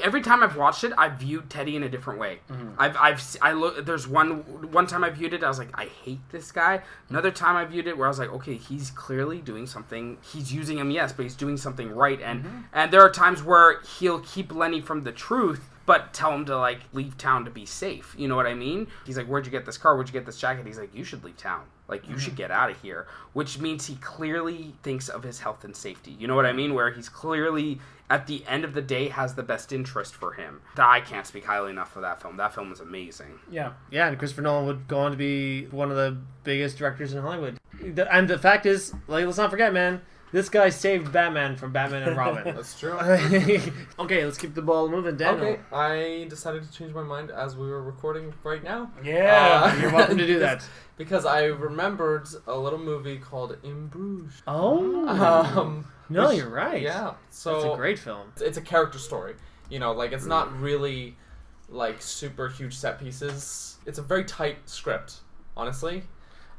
Every time I've watched it, I've viewed Teddy in a different way. There's one time I viewed it, I was like, I hate this guy. Another time I viewed it where I was like, okay, he's clearly doing something. He's using him, yes, but he's doing something right. And there are times where he'll keep Lenny from the truth, but tell him to, like, leave town to be safe. You know what I mean? He's like, where'd you get this car? Where'd you get this jacket? He's like, you should leave town. Like, you should get out of here. Which means he clearly thinks of his health and safety. You know what I mean? Where he's clearly, at the end of the day, has the best interest for him. I can't speak highly enough of that film. That film is amazing. Yeah. Yeah, and Christopher Nolan would go on to be one of the biggest directors in Hollywood. And the fact is, like, let's not forget, man, this guy saved Batman from Batman and Robin. That's true. Okay, let's keep the ball moving, Daniel. Okay, I decided to change my mind as we were recording right now. Yeah. You're welcome to do that. Because I remembered a little movie called In Bruges. Oh. No, Which- you're right. Yeah, so It's a great film. it's a character story. You know, like, it's not really like super huge set pieces. It's a very tight script, honestly.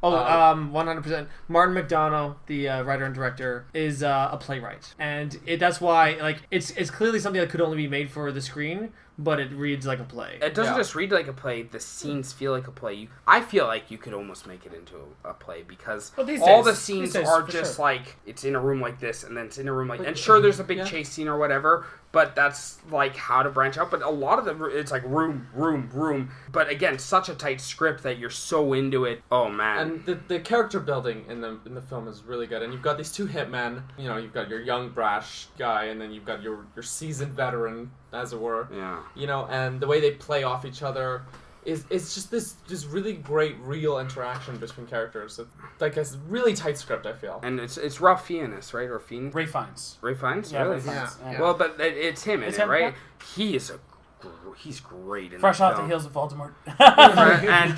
Oh, 100%. Martin McDonough, the writer and director, is a playwright, and that's why, like, it's clearly something that could only be made for the screen. but it reads like a play. It doesn't Yeah. just read like a play. The scenes feel like a play. I feel like you could almost make it into a play because Well, these all days- the scenes these days, are for just sure. like it's in a room like this, and then it's in a room like. But- And sure, there's a big yeah. chase scene or whatever, but that's like how to branch out. But a lot of the it's like room, room, room. But again, such a tight script that you're so into it. Oh man. And the character building in the film is really good. And you've got these two hitmen. You know, you've got your young brash guy, and then you've got your seasoned veteran, as it were. Yeah. You know, and the way they play off each other is it's just this really great real interaction between characters. Like a really tight script, I feel. And it's Ralph Fiennes, right? Or Fiennes? Ray Fiennes. Ray Fiennes? Yeah, Really? Ray Fiennes. Yeah. Yeah. Well, but it's him in It's it, him, right? yeah. He is he's great in Fresh that off the film. heels of Voldemort.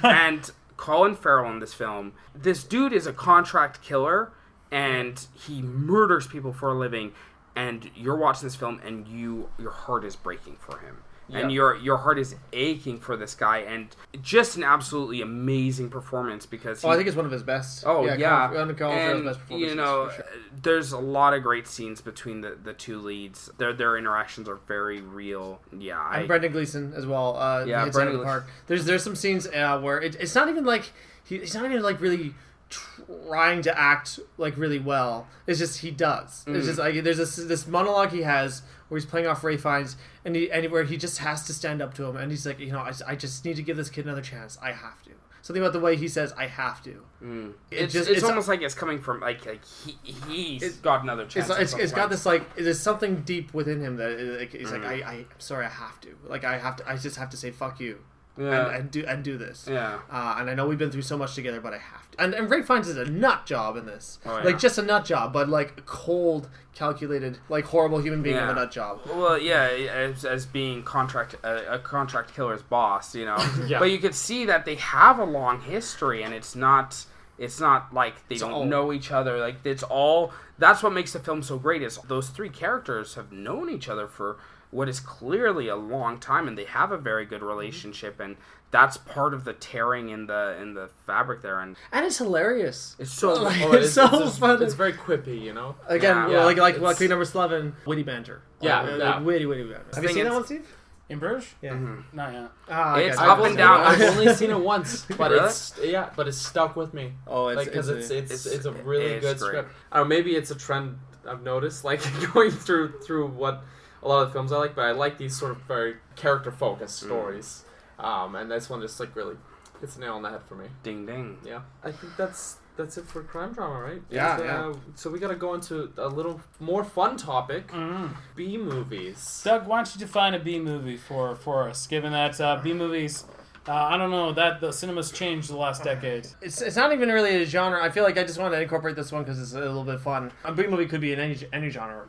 and Colin Farrell in this film. This dude is a contract killer, and he murders people for a living. And you're watching this film, and your heart is breaking for him, and Yeah. your heart is aching for this guy, and just an absolutely amazing performance because. I think it's one of his best. Oh yeah, Colin Farrell's and best performances, you know, for sure. there's a lot of great scenes between the two leads. Their interactions are very real. Yeah, And Brendan Gleeson as well. Yeah, hits out of Brendan the park. There's some scenes where it's not even like he's not even like really trying to act like really well. It's just he does. It's just like there's this monologue he has where he's playing off Ray Fiennes, and where he just has to stand up to him, and he's like, you know, I just need to give this kid another chance. I have to. Something about the way he says, "I have to." It's almost like it's coming from like he's got another chance. It's got this like there's something deep within him that he's like I'm sorry, I have to. Like I just have to say fuck you. Yeah. And do this. Yeah. And I know we've been through so much together, but I have to. And Ray Fiennes is a nut job in this. Oh, yeah. Like just a nut job, but like cold, calculated, like horrible human being of a nut job. Well, yeah, as being a contract killer's boss, you know. Yeah. But you could see that they have a long history, and it's not like they don't know each other. Like it's all. That's what makes the film so great. Is those three characters have known each other for what is clearly a long time, and they have a very good relationship, and that's part of the tearing in the fabric there, and And it's hilarious. it's so Like, Oh, it's so funny. It's very quippy, you know. Again, Yeah. well, like It's- Clean Number 11, witty banter. Yeah, Like, yeah. like witty banter. Have you thing seen is- that one, Steve? In Bruges? Yeah. Not yet. It's okay. up and down. I've only seen it once, but Really? it's stuck with me. Oh, Because it's a really it's good great. script. I don't know, maybe it's a trend I've noticed, like going through what a lot of the films I like, but I like these sort of very character focused stories. And this one just like really hits a nail on the head for me. ding ding. Yeah, I think that's it for crime drama, right? Yeah, So, yeah. So we got to go into a little more fun topic: Mm. B movies. Doug, why don't you define a B movie for us, given that B movies, I don't know, that the cinema's changed the last decade. It's not even really a genre. I feel like I just want to incorporate this one because it's a little bit fun. A big movie could be in any genre,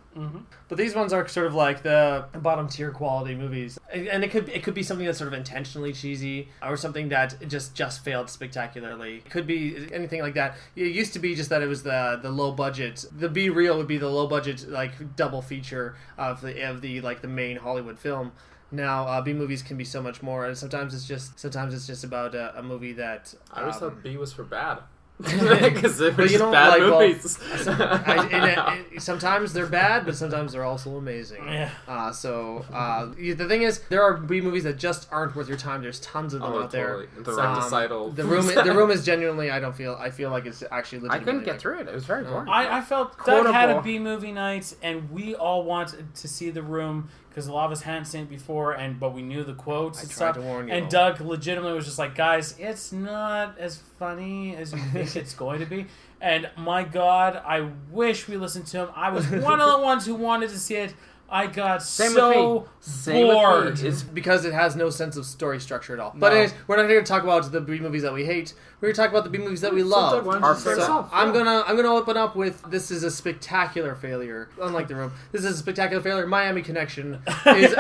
but these ones are sort of like the bottom tier quality movies, and it could be something that's sort of intentionally cheesy or something that just failed spectacularly. It could be anything like that. It used to be just that it was the low budget. The B reel would be the low budget like double feature of the like the main Hollywood film. Now, B movies can be so much more, and sometimes it's just about a movie that. I always thought B was for bad. Because it But was you just know, bad like, well, movies. sometimes they're bad, but sometimes they're also amazing. Yeah. The thing is, there are B movies that just aren't worth your time. There's tons of them out there. Insecticidal. The room is genuinely. I feel like it's actually I legitimately. couldn't get through it. It was very boring. I felt Doug had a Quotable. B movie night, and we all wanted to see The Room because a lot of us hadn't seen it before, but we knew the quotes and tried stuff. to warn you And all. Doug legitimately was just like, "Guys, it's not as funny as you think it's going to be." And my God, I wish we listened to him. I was one of the ones who wanted to see it. I got Same so with me. Same with me. bored. It's because it has no sense of story structure at all. But anyways, we're not here to talk about the B movies that we hate. We're here to talk about the B movies that we love. Doug, why don't you Our say favorite. yourself? I'm gonna open up with this is a spectacular failure. Unlike The Room, this is a spectacular failure. Miami Connection is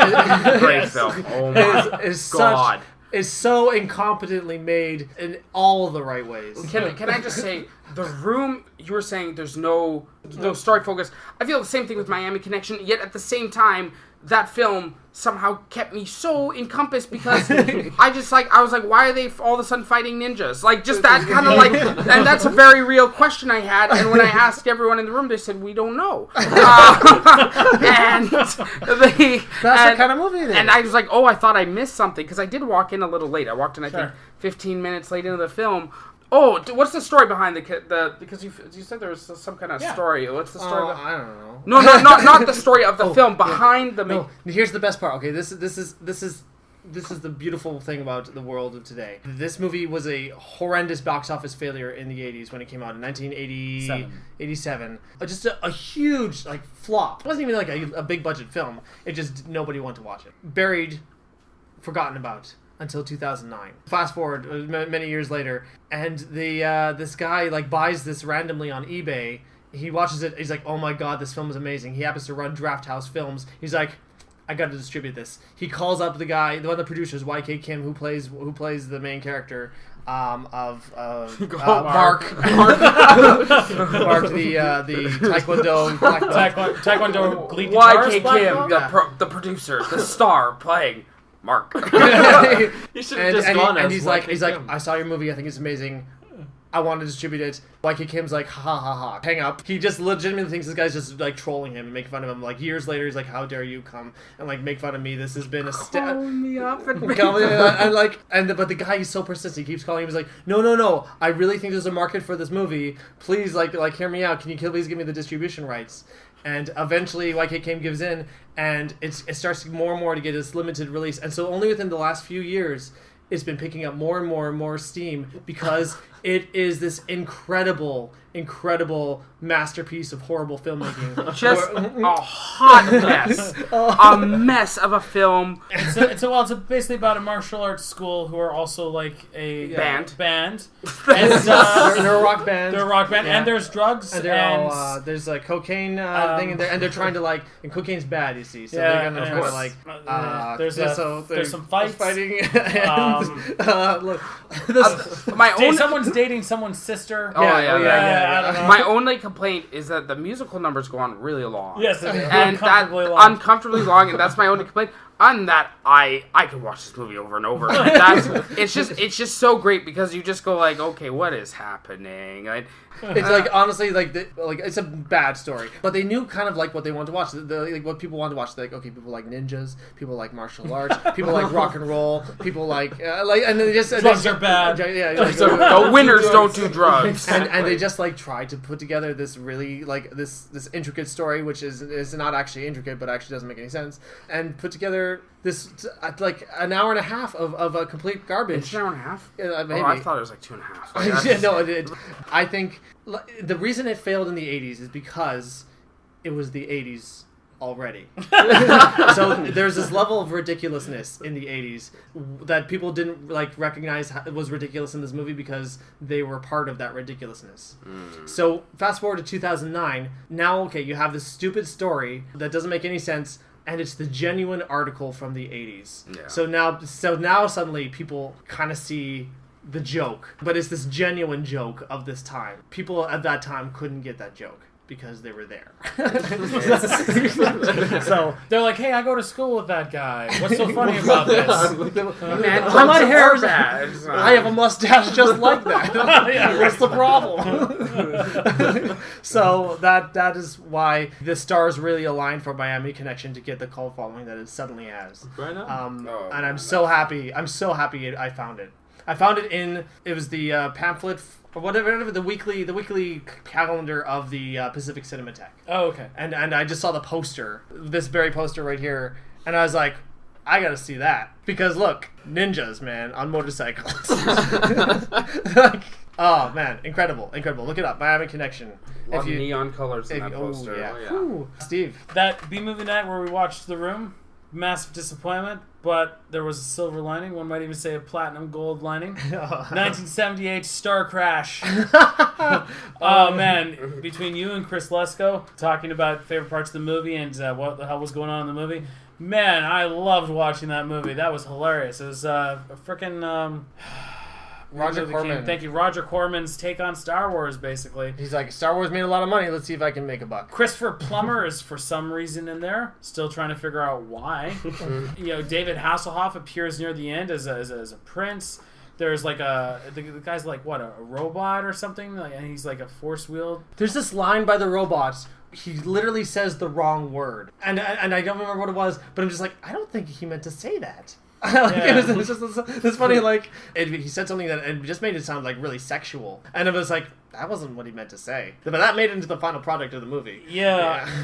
Great film. Oh my is God. such is so incompetently made in all the right ways. Can I just say, The Room, you were saying there's no story focus. I feel the same thing with Miami Connection, yet at the same time, that film somehow kept me so encompassed because I was like, why are they all of a sudden fighting ninjas? Like, just that kind of like, and that's a very real question I had. And when I asked everyone in the room, they said, we don't know. And That's the kind of movie it is. And I was like, oh, I thought I missed something because I did walk in a little late. I walked in, I Sure. think, 15 minutes late into the film. Oh, what's the story behind the because you said there was some kind of story. What's the story? I don't know. No, not the story of the film. Behind the No, here's the best part. Okay, this is the beautiful thing about the world of today. This movie was a horrendous box office failure in the 80s when it came out in 1987. Just a huge like flop. It wasn't even like a big budget film. It just nobody wanted to watch it. Buried, forgotten about. Until 2009. Fast forward many years later, and this guy like buys this randomly on eBay. He watches it. He's like, "Oh my god, this film is amazing." He happens to run Draft House Films. He's like, "I got to distribute this." He calls up the guy, one of the producers, YK Kim, who plays the main character Mark, Mark the Taekwondo Glee YK guitarist, Kim, the producer, the star playing Mark. You should have just gone as he's YK like, Kim. I saw your movie. I think it's amazing. I want to distribute it. YK Kim's like, ha ha ha, hang up. He just legitimately thinks this guy's just like trolling him and making fun of him. Like years later, he's like, how dare you come and like make fun of me? This has been a Calling me up and but the guy is so persistent. He keeps calling him. He's like, no. I really think there's a market for this movie. Please, like hear me out. Can you please give me the distribution rights? And eventually, YK Kim gives in, and it starts more and more to get this limited release. And so only within the last few years, it's been picking up more and more and more steam because it is this incredible masterpiece of horrible filmmaking. Just a hot mess. A mess of a film. It's basically about a martial arts school who are also like a Band. And They're a rock band. They're a rock band, Yeah. and there's drugs, And they're all, there's a cocaine thing in there, and they're trying to like, and cocaine's bad, you see. So they're gonna try to like, there's some fights. fighting. And, look, Someone's dating someone's sister. Oh, yeah. I don't know. My only complaint is that the musical numbers go on really long. Yes, they do. And uncomfortably long, and that's my only complaint. On that, I could watch this movie over and over. It's just so great because you just go like, okay, what is happening? It's like honestly like it's a bad story, but they knew kind of like what they wanted to watch. Like what people wanted to watch. Like okay, people like ninjas, people like martial arts, people like rock and roll, people like and they just drugs are bad. Yeah, the winners don't do drugs. and they just like tried to put together this really like this intricate story, which is not actually intricate, but actually doesn't make any sense, and put together this like an hour and a half of a complete garbage. It's an hour and a half? Maybe. Oh, I thought it was like 2.5. Yeah, no, I think the reason it failed in the 80s is because it was the 80s already. So there's this level of ridiculousness in the 80s that people didn't like recognize was ridiculous in this movie because they were part of that ridiculousness. So fast forward to 2009. Now, okay, you have this stupid story that doesn't make any sense. And it's the genuine article from the 80s. Yeah. So now suddenly people kind of see the joke, but it's this genuine joke of this time. People at that time couldn't get that joke because they were there. So They're like, hey, I go to school with that guy. What's so funny about this? Man, my hair is bad. I have a mustache just like that. What's the problem? So that is why the stars really aligned for Miami Connection to get the cult following that it suddenly has. Right on. And I'm so happy. I found it. I found it it was the pamphlet or whatever the weekly calendar of the Pacific Cinematheque. Oh, okay. And I just saw the poster, this very poster right here, and I was like, I gotta see that because look, ninjas, man, on motorcycles. Like, oh man, incredible! Look it up, Miami Connection. A lot of neon colors in that poster. Yeah. Oh, yeah. Ooh, Steve. That B-movie night where we watched The Room, massive disappointment, but there was a silver lining. One might even say a platinum gold lining. 1978 Star Crash. Oh man, between you and Chris Lesko talking about favorite parts of the movie and what the hell was going on in the movie, man, I loved watching that movie. That was hilarious. It was a freaking Roger Luther King. Corman. Thank you, Roger Corman's take on Star Wars, basically. He's like, Star Wars made a lot of money. Let's see if I can make a buck. Christopher Plummer is for some reason in there. Still trying to figure out why. David Hasselhoff appears near the end as a prince. There's like the guy's like what, a robot or something, like, and he's like a force wheel. There's this line by the robots. He literally says the wrong word, and I don't remember what it was, but I'm just like, I don't think he meant to say that. It was just it's funny, like he said something that it just made it sound like really sexual, and it was like that wasn't what he meant to say, but that made it into the final product of the movie.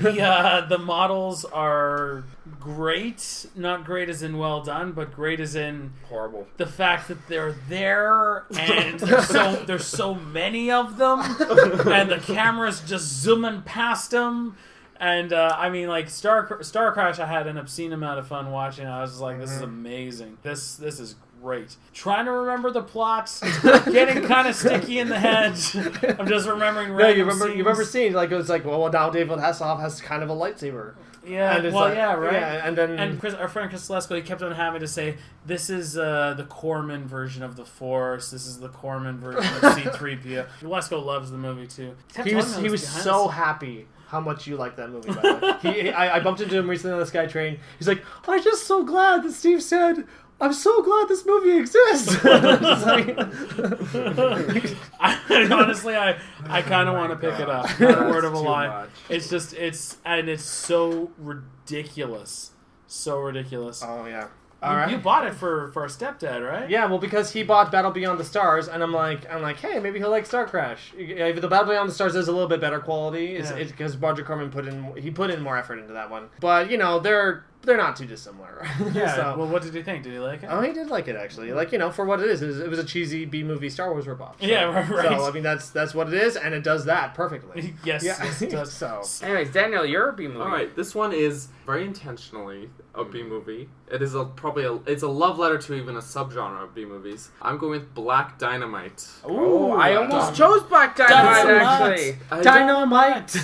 The models are great, not great as in well done, but great as in Horrible. the fact that they're there and there's so many of them, and the camera's just zooming past them. And I mean, like Star Crash, I had an obscene amount of fun watching. I was just like, this is amazing. This is great. Trying to remember the plot, getting kind of sticky in the head. I'm just remembering. No, you remember seeing like it was like, well, now David Hasselhoff has kind of a lightsaber. Yeah, and it's well, like, yeah, right. Yeah, and then our friend Chris Lesko, he kept on having to say, "This is the Corman version of the Force. This is the Corman version of C-3PO." Lesko loves the movie too. He was so happy how much you like that movie. By the way, I bumped into him recently on the SkyTrain. He's like, "I'm just so glad that Steve said." I'm so glad this movie exists. Honestly, I kind of want to pick it up. Not a word of a lie. Much. It's just it's so ridiculous, so ridiculous. Oh yeah. You bought it for our stepdad, right? Yeah, well, because he bought Battle Beyond the Stars, and I'm like, hey, maybe he'll like Star Crash. The Battle Beyond the Stars is a little bit better quality, it's because Roger Corman put in more effort into that one. But they're not too dissimilar. Yeah. So, Well, what did you think? Did you like it? oh, he did like it actually. Like for what it is, it was a cheesy B movie Star Wars ripoff. So, Yeah, right. So I mean, that's what it is, and it does that perfectly. Yes, Yeah. yes, it does. So Anyways, Daniel, you're a B movie. All right, this one is very intentionally a B movie. It is it's a love letter to even a subgenre of B movies. I'm going with Black Dynamite. Oh, I almost chose Black Dynamite, actually. Dynamite.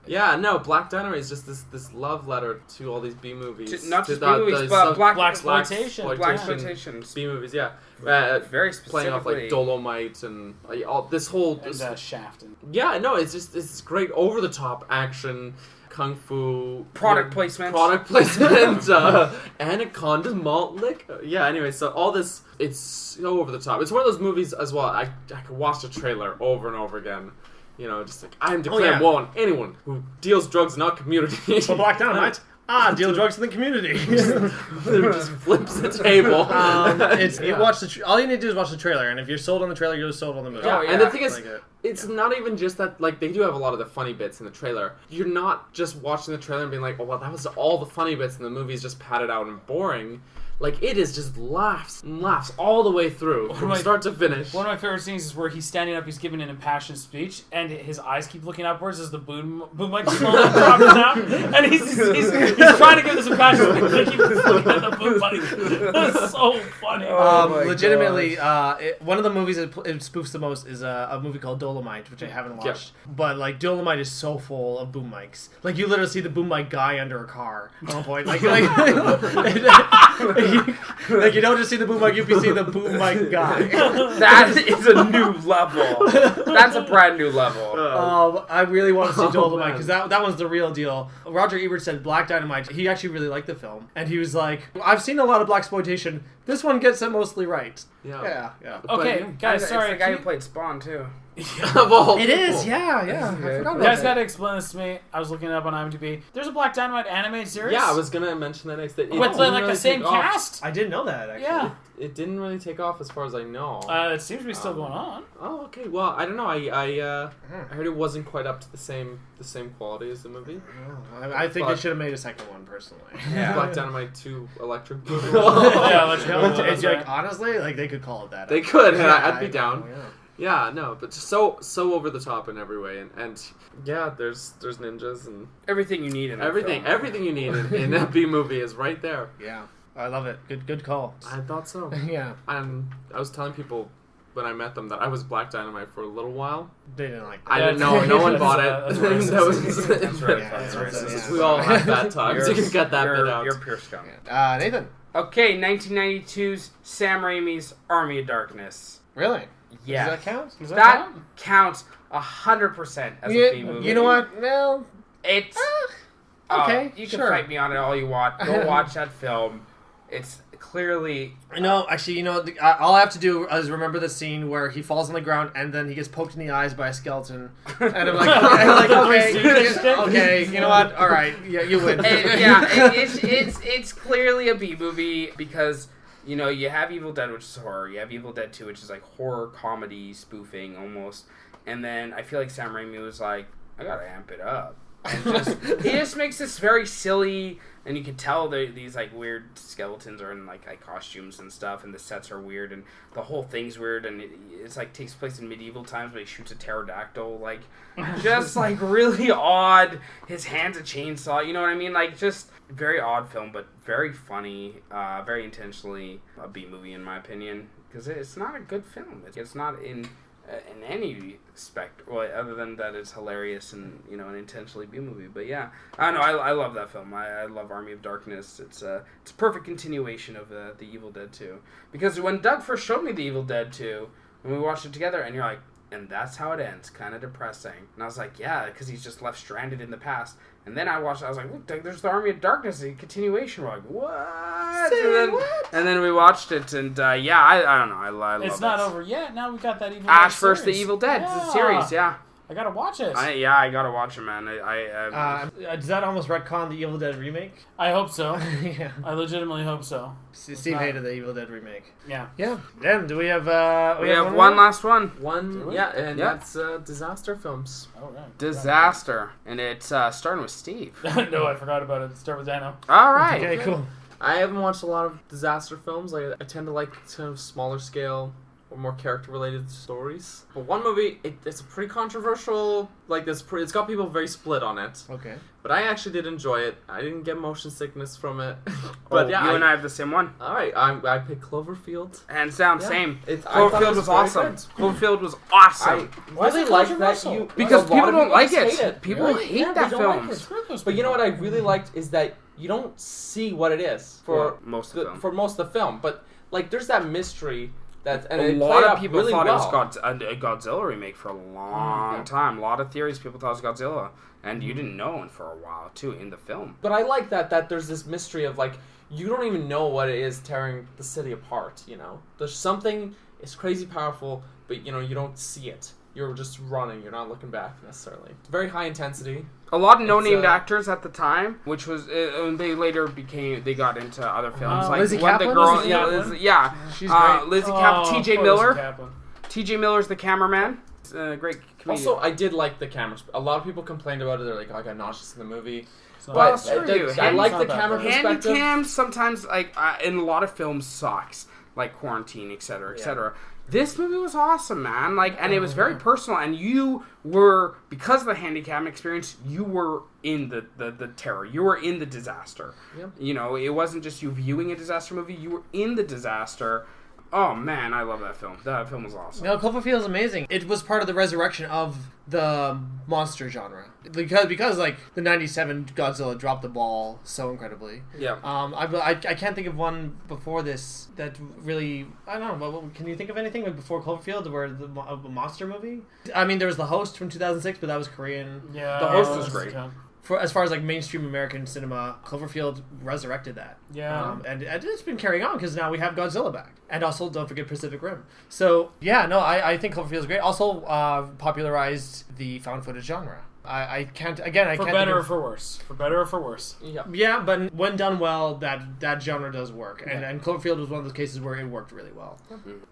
Yeah, no, Black Dynamite is just this love letter to all these B movies. Not just B movies, but Blaxploitation. Blaxploitation. B movies, yeah. Very playing off like specifically. Dolomite and all this whole. And Shaft. Yeah, no, it's great over the top action, kung fu, Product placement. Anaconda malt liquor. Yeah, anyway, so all this, it's so over the top. It's one of those movies as well. I could watch the trailer over and over again. Just like, I am declaring war on anyone who deals drugs in our community. So Black Dynamite. Deal drugs in the community. Just flips the table. You watch all you need to do is watch the trailer, and if you're sold on the trailer, you're sold on the movie. Yeah, Oh, and the yeah. thing is, it's not even just that, like, they do have a lot of the funny bits in the trailer. You're not just watching the trailer and being like, oh, well, that was all the funny bits, and the movie's just padded out and boring. Like, it is just laughs and laughs all the way through, from start to finish. One of my favorite scenes is where he's standing up, he's giving an impassioned speech, and his eyes keep looking upwards as the boom mic slowly drops down, and he's trying to give this impassioned speech, and he keeps looking at the boom mic. That's so funny. Legitimately, one of the movies it spoofs the most is a movie called Dolomite, which I haven't watched. But like Dolomite is so full of boom mics. Like you literally see the boom mic guy under a car at one point. Like you don't just see the boom mic, you see the boom mic guy. That is a new level. That's a brand new level. I really want to see Dolomite man. because that one's the real deal. Roger Ebert said Black Dynamite. He actually really liked the film, and he was like, "I've seen a lot of blaxploitation. This one gets it mostly right." Yeah. Yeah. Okay, guys, It's sorry. the guy can who played Spawn, too. Of all It is, people. yeah. I forgot You about guys that. got to explain this to me. I was looking it up on IMDb. There's a Black Dynamite animated series. Yeah, I was gonna mention that next. It with didn't like really the same take off. cast. I didn't know that actually. Yeah. It didn't really take off as far as I know. It seems to be still going on. Oh, okay. Well, I don't know. I heard it wasn't quite up to the same quality as the movie. I think But- they should have made a second one personally. Yeah. Black Dynamite 2 Electric Yeah, Boogaloo. let's No, go. it's That's like right. honestly, like they could call it that. They could, and Yeah, I'd be down. yeah. Yeah, no, but just so over the top in every way, and yeah, there's ninjas and Everything you need in a everything film. you need in a B movie is right there. Yeah, I love it. Good call. I thought so. Yeah, And I was telling people when I met them that I was Black Dynamite for a little while. they didn't like. I That. didn't know. No one That's, bought that's it. racist. That was, That's right. Yeah, That's that's racist. yeah. We all had bad times. You can cut that bit out. You're pure scum. Nathan. Okay, 1992's Sam Raimi's Army of Darkness. Really? Yeah. Does that count? Does That count? counts 100% as a B movie. You know what? Well, It's okay, you can sure. fight me on it all you want. Go watch that film. It's clearly no, actually, all I have to do is remember the scene where he falls on the ground and then he gets poked in the eyes by a skeleton. And I'm like, okay, you know what? All right, yeah, you win. It's clearly a B movie because you know you have Evil Dead, which is horror. You have Evil Dead 2, which is like horror comedy spoofing almost. And then I feel like Sam Raimi was like, I gotta amp it up. And he just makes this very silly, and you can tell these like weird skeletons are in like costumes and stuff, and the sets are weird, and the whole thing's weird, and it's like takes place in medieval times, but he shoots a pterodactyl, like just like really odd. His hand's a chainsaw, you know what I mean? Like just very odd film, but very funny, very intentionally a B movie in my opinion, because it's not a good film. It's not in any respect, well, other than that it's hilarious and an intentionally B movie. But yeah, I don't know. I love that film. I love Army of Darkness. It's a perfect continuation of the Evil Dead 2. Because when Doug first showed me the Evil Dead 2, when we watched it together, and you're like, and that's how it ends, kind of depressing. And I was like, yeah, because he's just left stranded in the past. And then I watched it, I was like, look, Doug, there's the Army of Darkness, a continuation. We're like, what? And then we watched it, and I don't know, I love it. It's not over yet. Now we got that Evil Dead Ash vs. the series. Evil Dead, the series, yeah. I gotta watch it. I gotta watch it, man. Does that almost retcon the Evil Dead remake? I hope so. Yeah. I legitimately hope so. Steve hated the Evil Dead remake. Yeah. Yeah. Then, do we have... we have one last one. That's disaster films. Oh, right. Disaster. And it's starting with Steve. No, I forgot about it. Start with Dano. All right. Okay, cool. I haven't watched a lot of disaster films. I tend to like kind of smaller scale or more character-related stories. But one movie, it's a pretty controversial. Like it's got people very split on it. Okay. But I actually did enjoy it. I didn't get motion sickness from it. But you and I have the same one. All right, I picked Cloverfield. Hands down, Yeah. same. Cloverfield was awesome. Cloverfield was awesome. Why is really it like that controversial? Because a lot people of don't like just it. hate People Really? hate Yeah, that they don't film. like it. Screw those But you know people. what I really liked is that you don't see what it is for most of the film. for most of the film. But like, there's that mystery that and A it lot played of out people really thought well. it was a Godzilla remake for a long time. A lot of theories, people thought it was Godzilla. And you didn't know for a while, too, in the film. But I like that there's this mystery of, like, you don't even know what it is tearing the city apart, you know? There's something, it's crazy powerful, but, you don't see it. You're just running, you're not looking back, necessarily. It's very high intensity. A lot of no-named actors at the time, which was, they later they got into other films. Like Lizzie when the Kaplan? girl, Lizzie Kaplan? yeah. She's great. Lizzie Kaplan, T.J. Miller. Kaplan. T.J. Miller's the cameraman. Great comedian. Also, I did like the cameras. A lot of people complained about it. They're like, oh, I got nauseous in the movie. So But screw I you. like Handy's the not that camera bad. perspective. Handycam sometimes, like, in a lot of films, sucks. Like Quarantine, etc., etc. This movie was awesome, man. Like, and it was very personal. And you were, because of the Handycam experience, you were in the terror. You were in the disaster. Yep. You know, it wasn't just you viewing a disaster movie. You were in the disaster. Oh, man, I love that film. That film was awesome. No, Cloverfield is amazing. It was part of the resurrection of the monster genre. Because like, the 97 Godzilla dropped the ball so incredibly. Yeah. I can't think of one before this that really... I don't know. Can you think of anything like before Cloverfield where a monster movie? I mean, there was The Host from 2006, but that was Korean. Yeah. The Host was great. As far as like mainstream American cinema, Cloverfield resurrected that. Yeah. And it's been carrying on because now we have Godzilla back. And also, don't forget Pacific Rim. So, yeah, no, I think Cloverfield is great. Also, popularized the found footage genre. I can't, again, I For can't... better or for worse. For better or for worse. Yeah. Yeah, but when done well, that genre does work. And Cloverfield was one of those cases where it worked really well.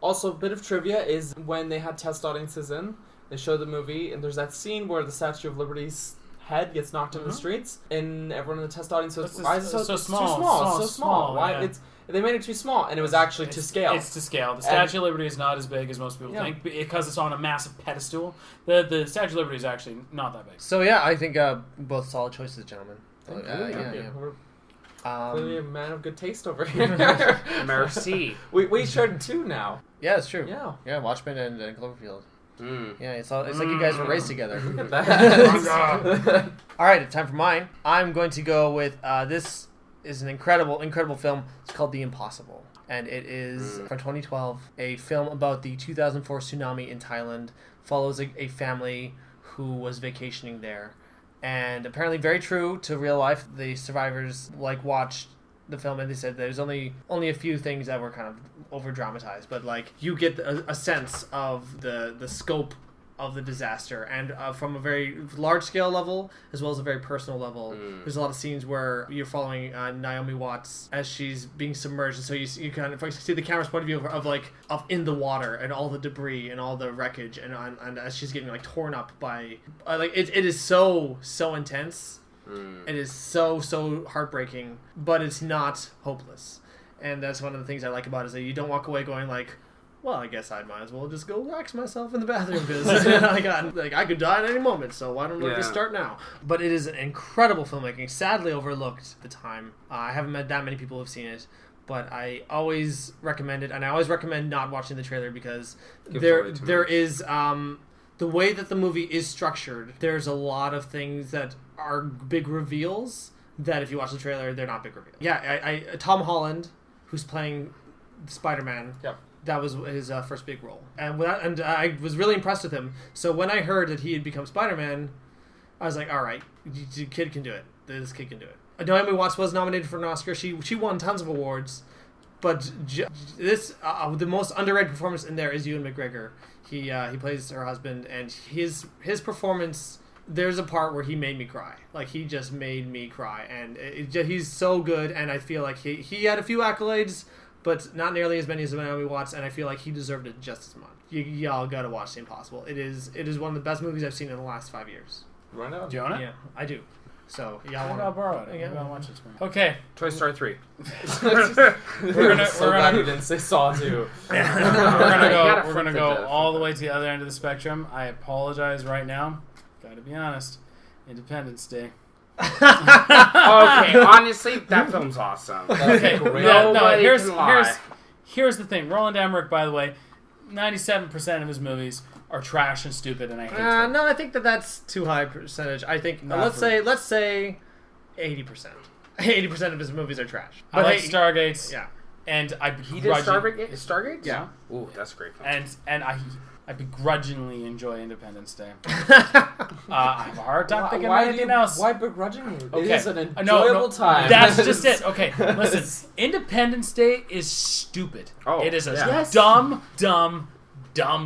Also, a bit of trivia is when they had test audiences in, they showed the movie, and there's that scene where the Statue of Liberty's head gets knocked in the streets, and everyone in the test audience says, "Why is it so small? Too small. It's so small. Why Yeah. They made it too small?" And it was actually to scale. It's to scale. The Statue of Liberty is not as big as most people think because it's on a massive pedestal. The Statue of Liberty is actually not that big. So, yeah, I think both solid choices, gentlemen. Thank Yeah, you. yeah. We're clearly a man of good taste over here. Merci. we shared two now. Yeah, it's true. Yeah. Yeah, Watchmen and Cloverfield. Mm. Yeah, it's like you guys were raised together. Look at that. All right, time for mine. I'm going to go with this is an incredible film. It's called The Impossible, and it is from 2012, a film about the 2004 tsunami in Thailand. Follows a family who was vacationing there, and apparently very true to real life. The survivors watched the film and they said there's only a few things that were kind of over dramatized, but you get a sense of the scope of the disaster, and from a very large scale level as well as a very personal level. There's a lot of scenes where you're following Naomi Watts as she's being submerged, and so you kind of see the camera's point of view of in the water and all the debris and all the wreckage, and as she's getting torn up by it is so intense. It is so heartbreaking, but it's not hopeless, and that's one of the things I like about it, is that you don't walk away going well, I guess I might as well just go wax myself in the bathroom because I could die at any moment, so why don't I just start now? But it is an incredible filmmaking, sadly overlooked at the time. I haven't met that many people who have seen it, but I always recommend it, and I always recommend not watching the trailer because there is the way that the movie is structured. There's a lot of things that are big reveals that if you watch the trailer, they're not big reveals. Yeah, Tom Holland, who's playing Spider-Man. Yep. That was his first big role, and I was really impressed with him. So when I heard that he had become Spider-Man, I was like, all right, the kid can do it. This kid can do it. Naomi Watts was nominated for an Oscar. She won tons of awards, but the most underrated performance in there is Ewan McGregor. He plays her husband, and his performance. There's a part where he made me cry. He just made me cry, and he's so good. And I feel like he had a few accolades, but not nearly as many as Naomi Watts, and I feel like he deserved it just as much. Y'all gotta watch The Impossible. It is one of the best movies I've seen in the last 5 years. Right now? Do you own it? Yeah, I do. So y'all I'll want borrow it. Yeah. I'll watch this. Okay. Toy Story 3. We're glad you didn't say Saw 2. We're gonna go all the way to the other end of the spectrum. I apologize right now. Gotta be honest. Independence Day. Okay, honestly, that film's awesome. Okay, Nobody can lie. here's the thing. Roland Emmerich, by the way, 97% of his movies are trash and stupid, and I hate them. No, I think that's too high percentage. I think let's say 80%. 80% of his movies are trash. I like Stargates. Yeah. And He did Stargate? Yeah. Ooh, that's a great film. And I begrudgingly enjoy Independence Day. I have a hard time thinking of anything else. Why begrudgingly? Okay. It is an enjoyable time. That's just it. Okay, listen. Independence Day is stupid. Oh, it is a yes. dumb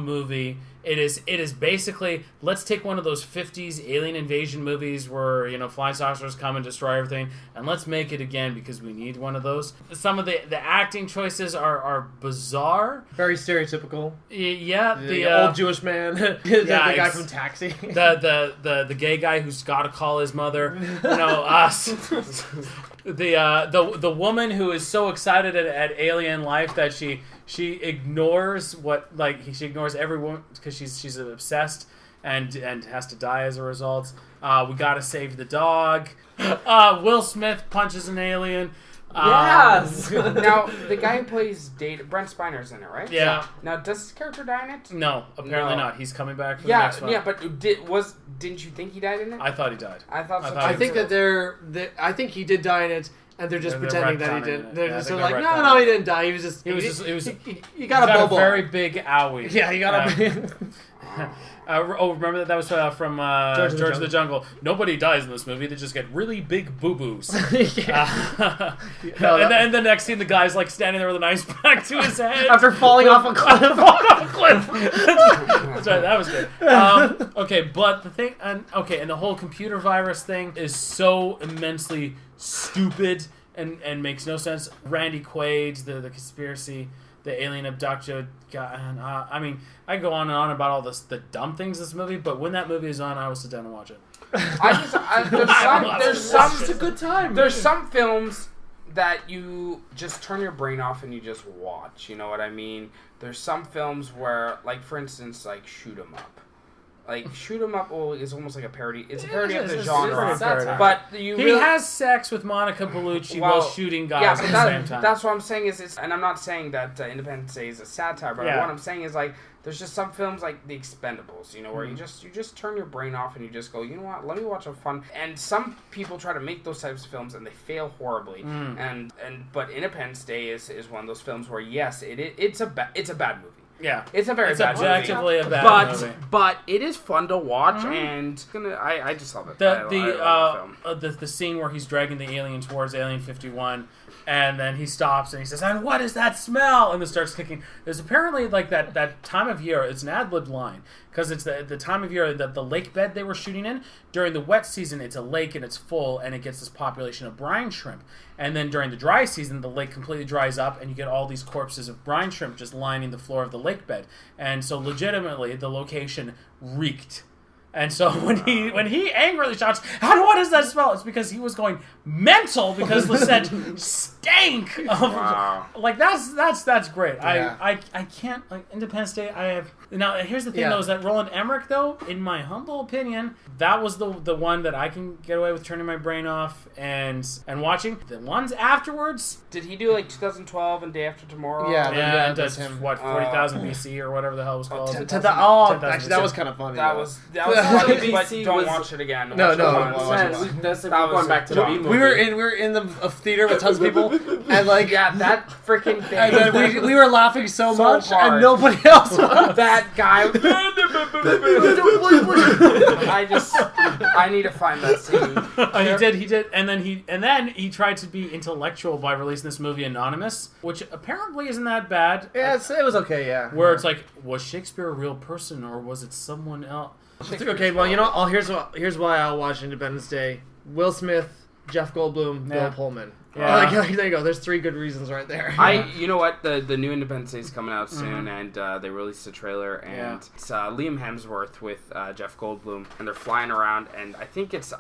movie. It is basically, let's take one of those 50s alien invasion movies where, flying saucers come and destroy everything, and let's make it again because we need one of those. Some of the acting choices are bizarre. Very stereotypical. Yeah. The old Jewish man. the guy from Taxi. The gay guy who's got to call his mother. Us. The woman who is so excited at alien life that she ignores she ignores everyone because she's obsessed and has to die as a result. We gotta save the dog. Will Smith punches an alien. Yes. Now, the guy who plays Brent Spiner's in it, right? Yeah. Now, does his character die in it? No, apparently No. not. He's coming back for the next one. Yeah, but didn't you think he died in it? I thought he died. I thought so. I I think that I think he did die in it, and they're just They're pretending that he retconning didn't. it. They're Yeah, just they're like, retconning no, it. he didn't die. He was just. He got You got a a bubble. very big owie. Yeah, you got a. Remember that was from George of the Jungle. Nobody dies in this movie. They just get really big boo-boos. And the next scene, the guy's standing there with an ice pack to his head. After falling off a cliff. That's right, that was good. Okay, but the thing, and the whole computer virus thing is so immensely stupid and makes no sense. Randy Quaid, the conspiracy, the alien abduction guy. I mean, I can go on and on about all the dumb things in this movie, but when that movie is on, I will sit down and watch it. It's a good time. There's some films that you just turn your brain off and you just watch. You know what I mean? There's some films where, for instance, Shoot 'Em Up. Shoot 'Em Up is almost like a parody. It's a parody of the genre. But he has sex with Monica Bellucci while shooting guys at the same time. That's what I'm saying and I'm not saying that Independence Day is a satire, but what I'm saying is there's just some films like The Expendables, where you just turn your brain off and you just go, you know what, let me watch a fun. And some people try to make those types of films and they fail horribly. But Independence Day is one of those films where yes, it's a bad movie. Yeah, it's a very bad movie. objectively a bad movie. But it is fun to watch, and I just love it. I love the film. The scene where he's dragging the alien towards Alien 51, and then he stops and he says, "And what is that smell?" and then starts kicking. There's apparently like that time of year. It's an ad-lib line because it's the time of year that the lake bed they were shooting in during the wet season. It's a lake and it's full, and it gets this population of brine shrimp. And then during the dry season, the lake completely dries up, and you get all these corpses of brine shrimp just lining the floor of the lake bed. And so, legitimately, the location reeked. And so when he angrily shouts, "And what does that smell?" It's because he was going mental because the set stank. Wow. Like that's great. Yeah. I can't like Independence Day. I have now. Here's the thing though, is that Roland Emmerich though, in my humble opinion, that was the one that I can get away with turning my brain off and watching. The ones afterwards. Did he do like 2012 and Day After Tomorrow? Yeah. And that's him. what 40,000 BC or whatever the hell it was called. Actually, 10,000 that was kind of funny. That though. was funny, but BBC don't was- watch it again. No, Watch it no, once. watch it. That's That going was back to the dumb. B movie. We were in the theater with tons of people, and like, Yeah, that freaking thing. and then we were laughing so much, hard. and nobody else was. That guy. I need to find that scene. He did, and then he tried to be intellectual by releasing this movie Anonymous, which apparently isn't that bad. Yeah, it was okay. Yeah, Where it's like, was Shakespeare a real person or was it someone else? Okay, well, here's why I'll watch Independence Day. Will Smith, Jeff Goldblum, Yeah. Bill Pullman. Yeah. Like, there you go. There's 3 good reasons right there. You know what? The new Independence Day is coming out soon, and they released a trailer, and it's Liam Hemsworth with Jeff Goldblum, and they're flying around, and I think it's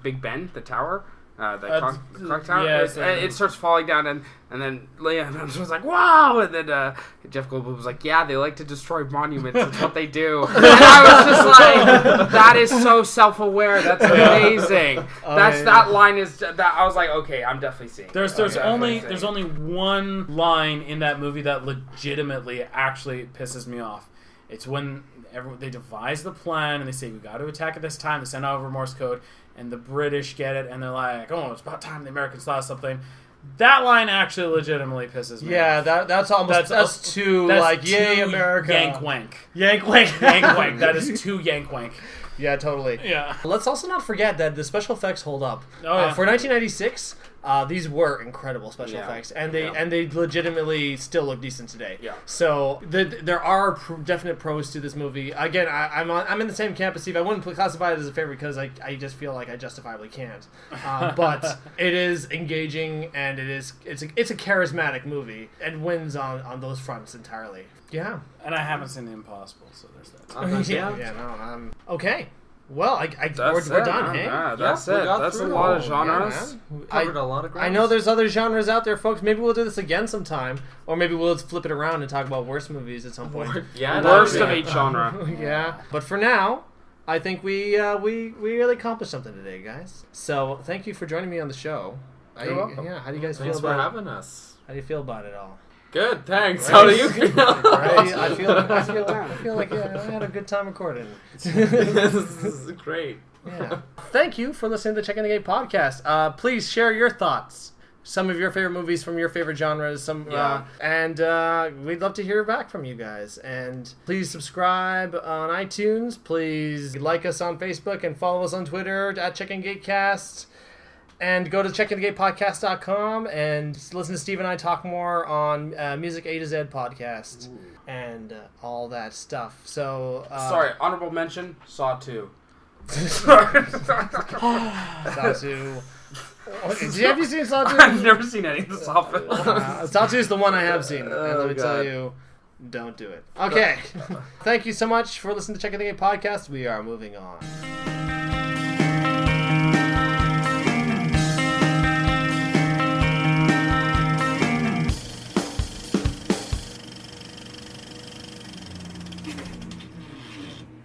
Big Ben, the tower. The clock tower. yes, It starts falling down, and then Liam Hemsworth's like, "Wow!" And then Jeff Goldblum was like, "Yeah, they like to destroy monuments. That's what they do." And I was just like, "That is so self-aware. That's amazing." That line is that I was like, "Okay, I'm definitely seeing." There's only one line in that movie that legitimately actually pisses me off. It's when they devise the plan and they say we got to attack at this time. They send out over Morse code, and the British get it, and they're like, "Oh, it's about time the Americans saw something." That line actually legitimately pisses me off. that's almost that's too like yay too America. yank wank. Yank wank. Yank wank. That is too yank wank. Yeah, totally. Yeah. Let's also not forget that the special effects hold up. Oh, yeah. For 1996, these were incredible special Yeah. effects, and they legitimately still look decent today. Yeah. So there are definite pros to this movie. Again, I'm in the same camp as Steve. I wouldn't classify it as a favorite because I just feel like I justifiably can't. But it is engaging, and it's a charismatic movie, and wins on those fronts entirely. Yeah. And I haven't seen The Impossible, so there's that. Okay. Well, we're done, hey? Yeah, that's we it. got That's a through lot it of all. genres. Covered a lot of ground. I know there's other genres out there, folks. Maybe we'll do this again sometime, or maybe we'll flip it around and talk about worst movies at some point. Yeah, Worst that'd of be- each genre. Yeah. But for now, I think we really accomplished something today, guys. So thank you for joining me on the show. You're welcome. Yeah. How do you guys Thanks feel for about? Having us. How do you feel about it all? Good, thanks. Right. How do you feel? Right? I feel like I had a good time recording. This is great. Yeah. Thank you for listening to the Checking the Gate podcast. Please share your thoughts. Some of your favorite movies from your favorite genres. And we'd love to hear back from you guys. And please subscribe on iTunes. Please like us on Facebook and follow us on Twitter at Checking Gate Cast. And go to checkingthegatepodcast.com and listen to Steve and I talk more on Music A to Z podcast and all that stuff. So Sorry, honorable mention, Saw 2. Saw 2. Have you seen Saw 2? I've never seen any of the Saw films. Saw 2 is the one I have seen. And let me tell you, don't do it. Okay. Thank you so much for listening to Checking the Gate podcast. We are moving on.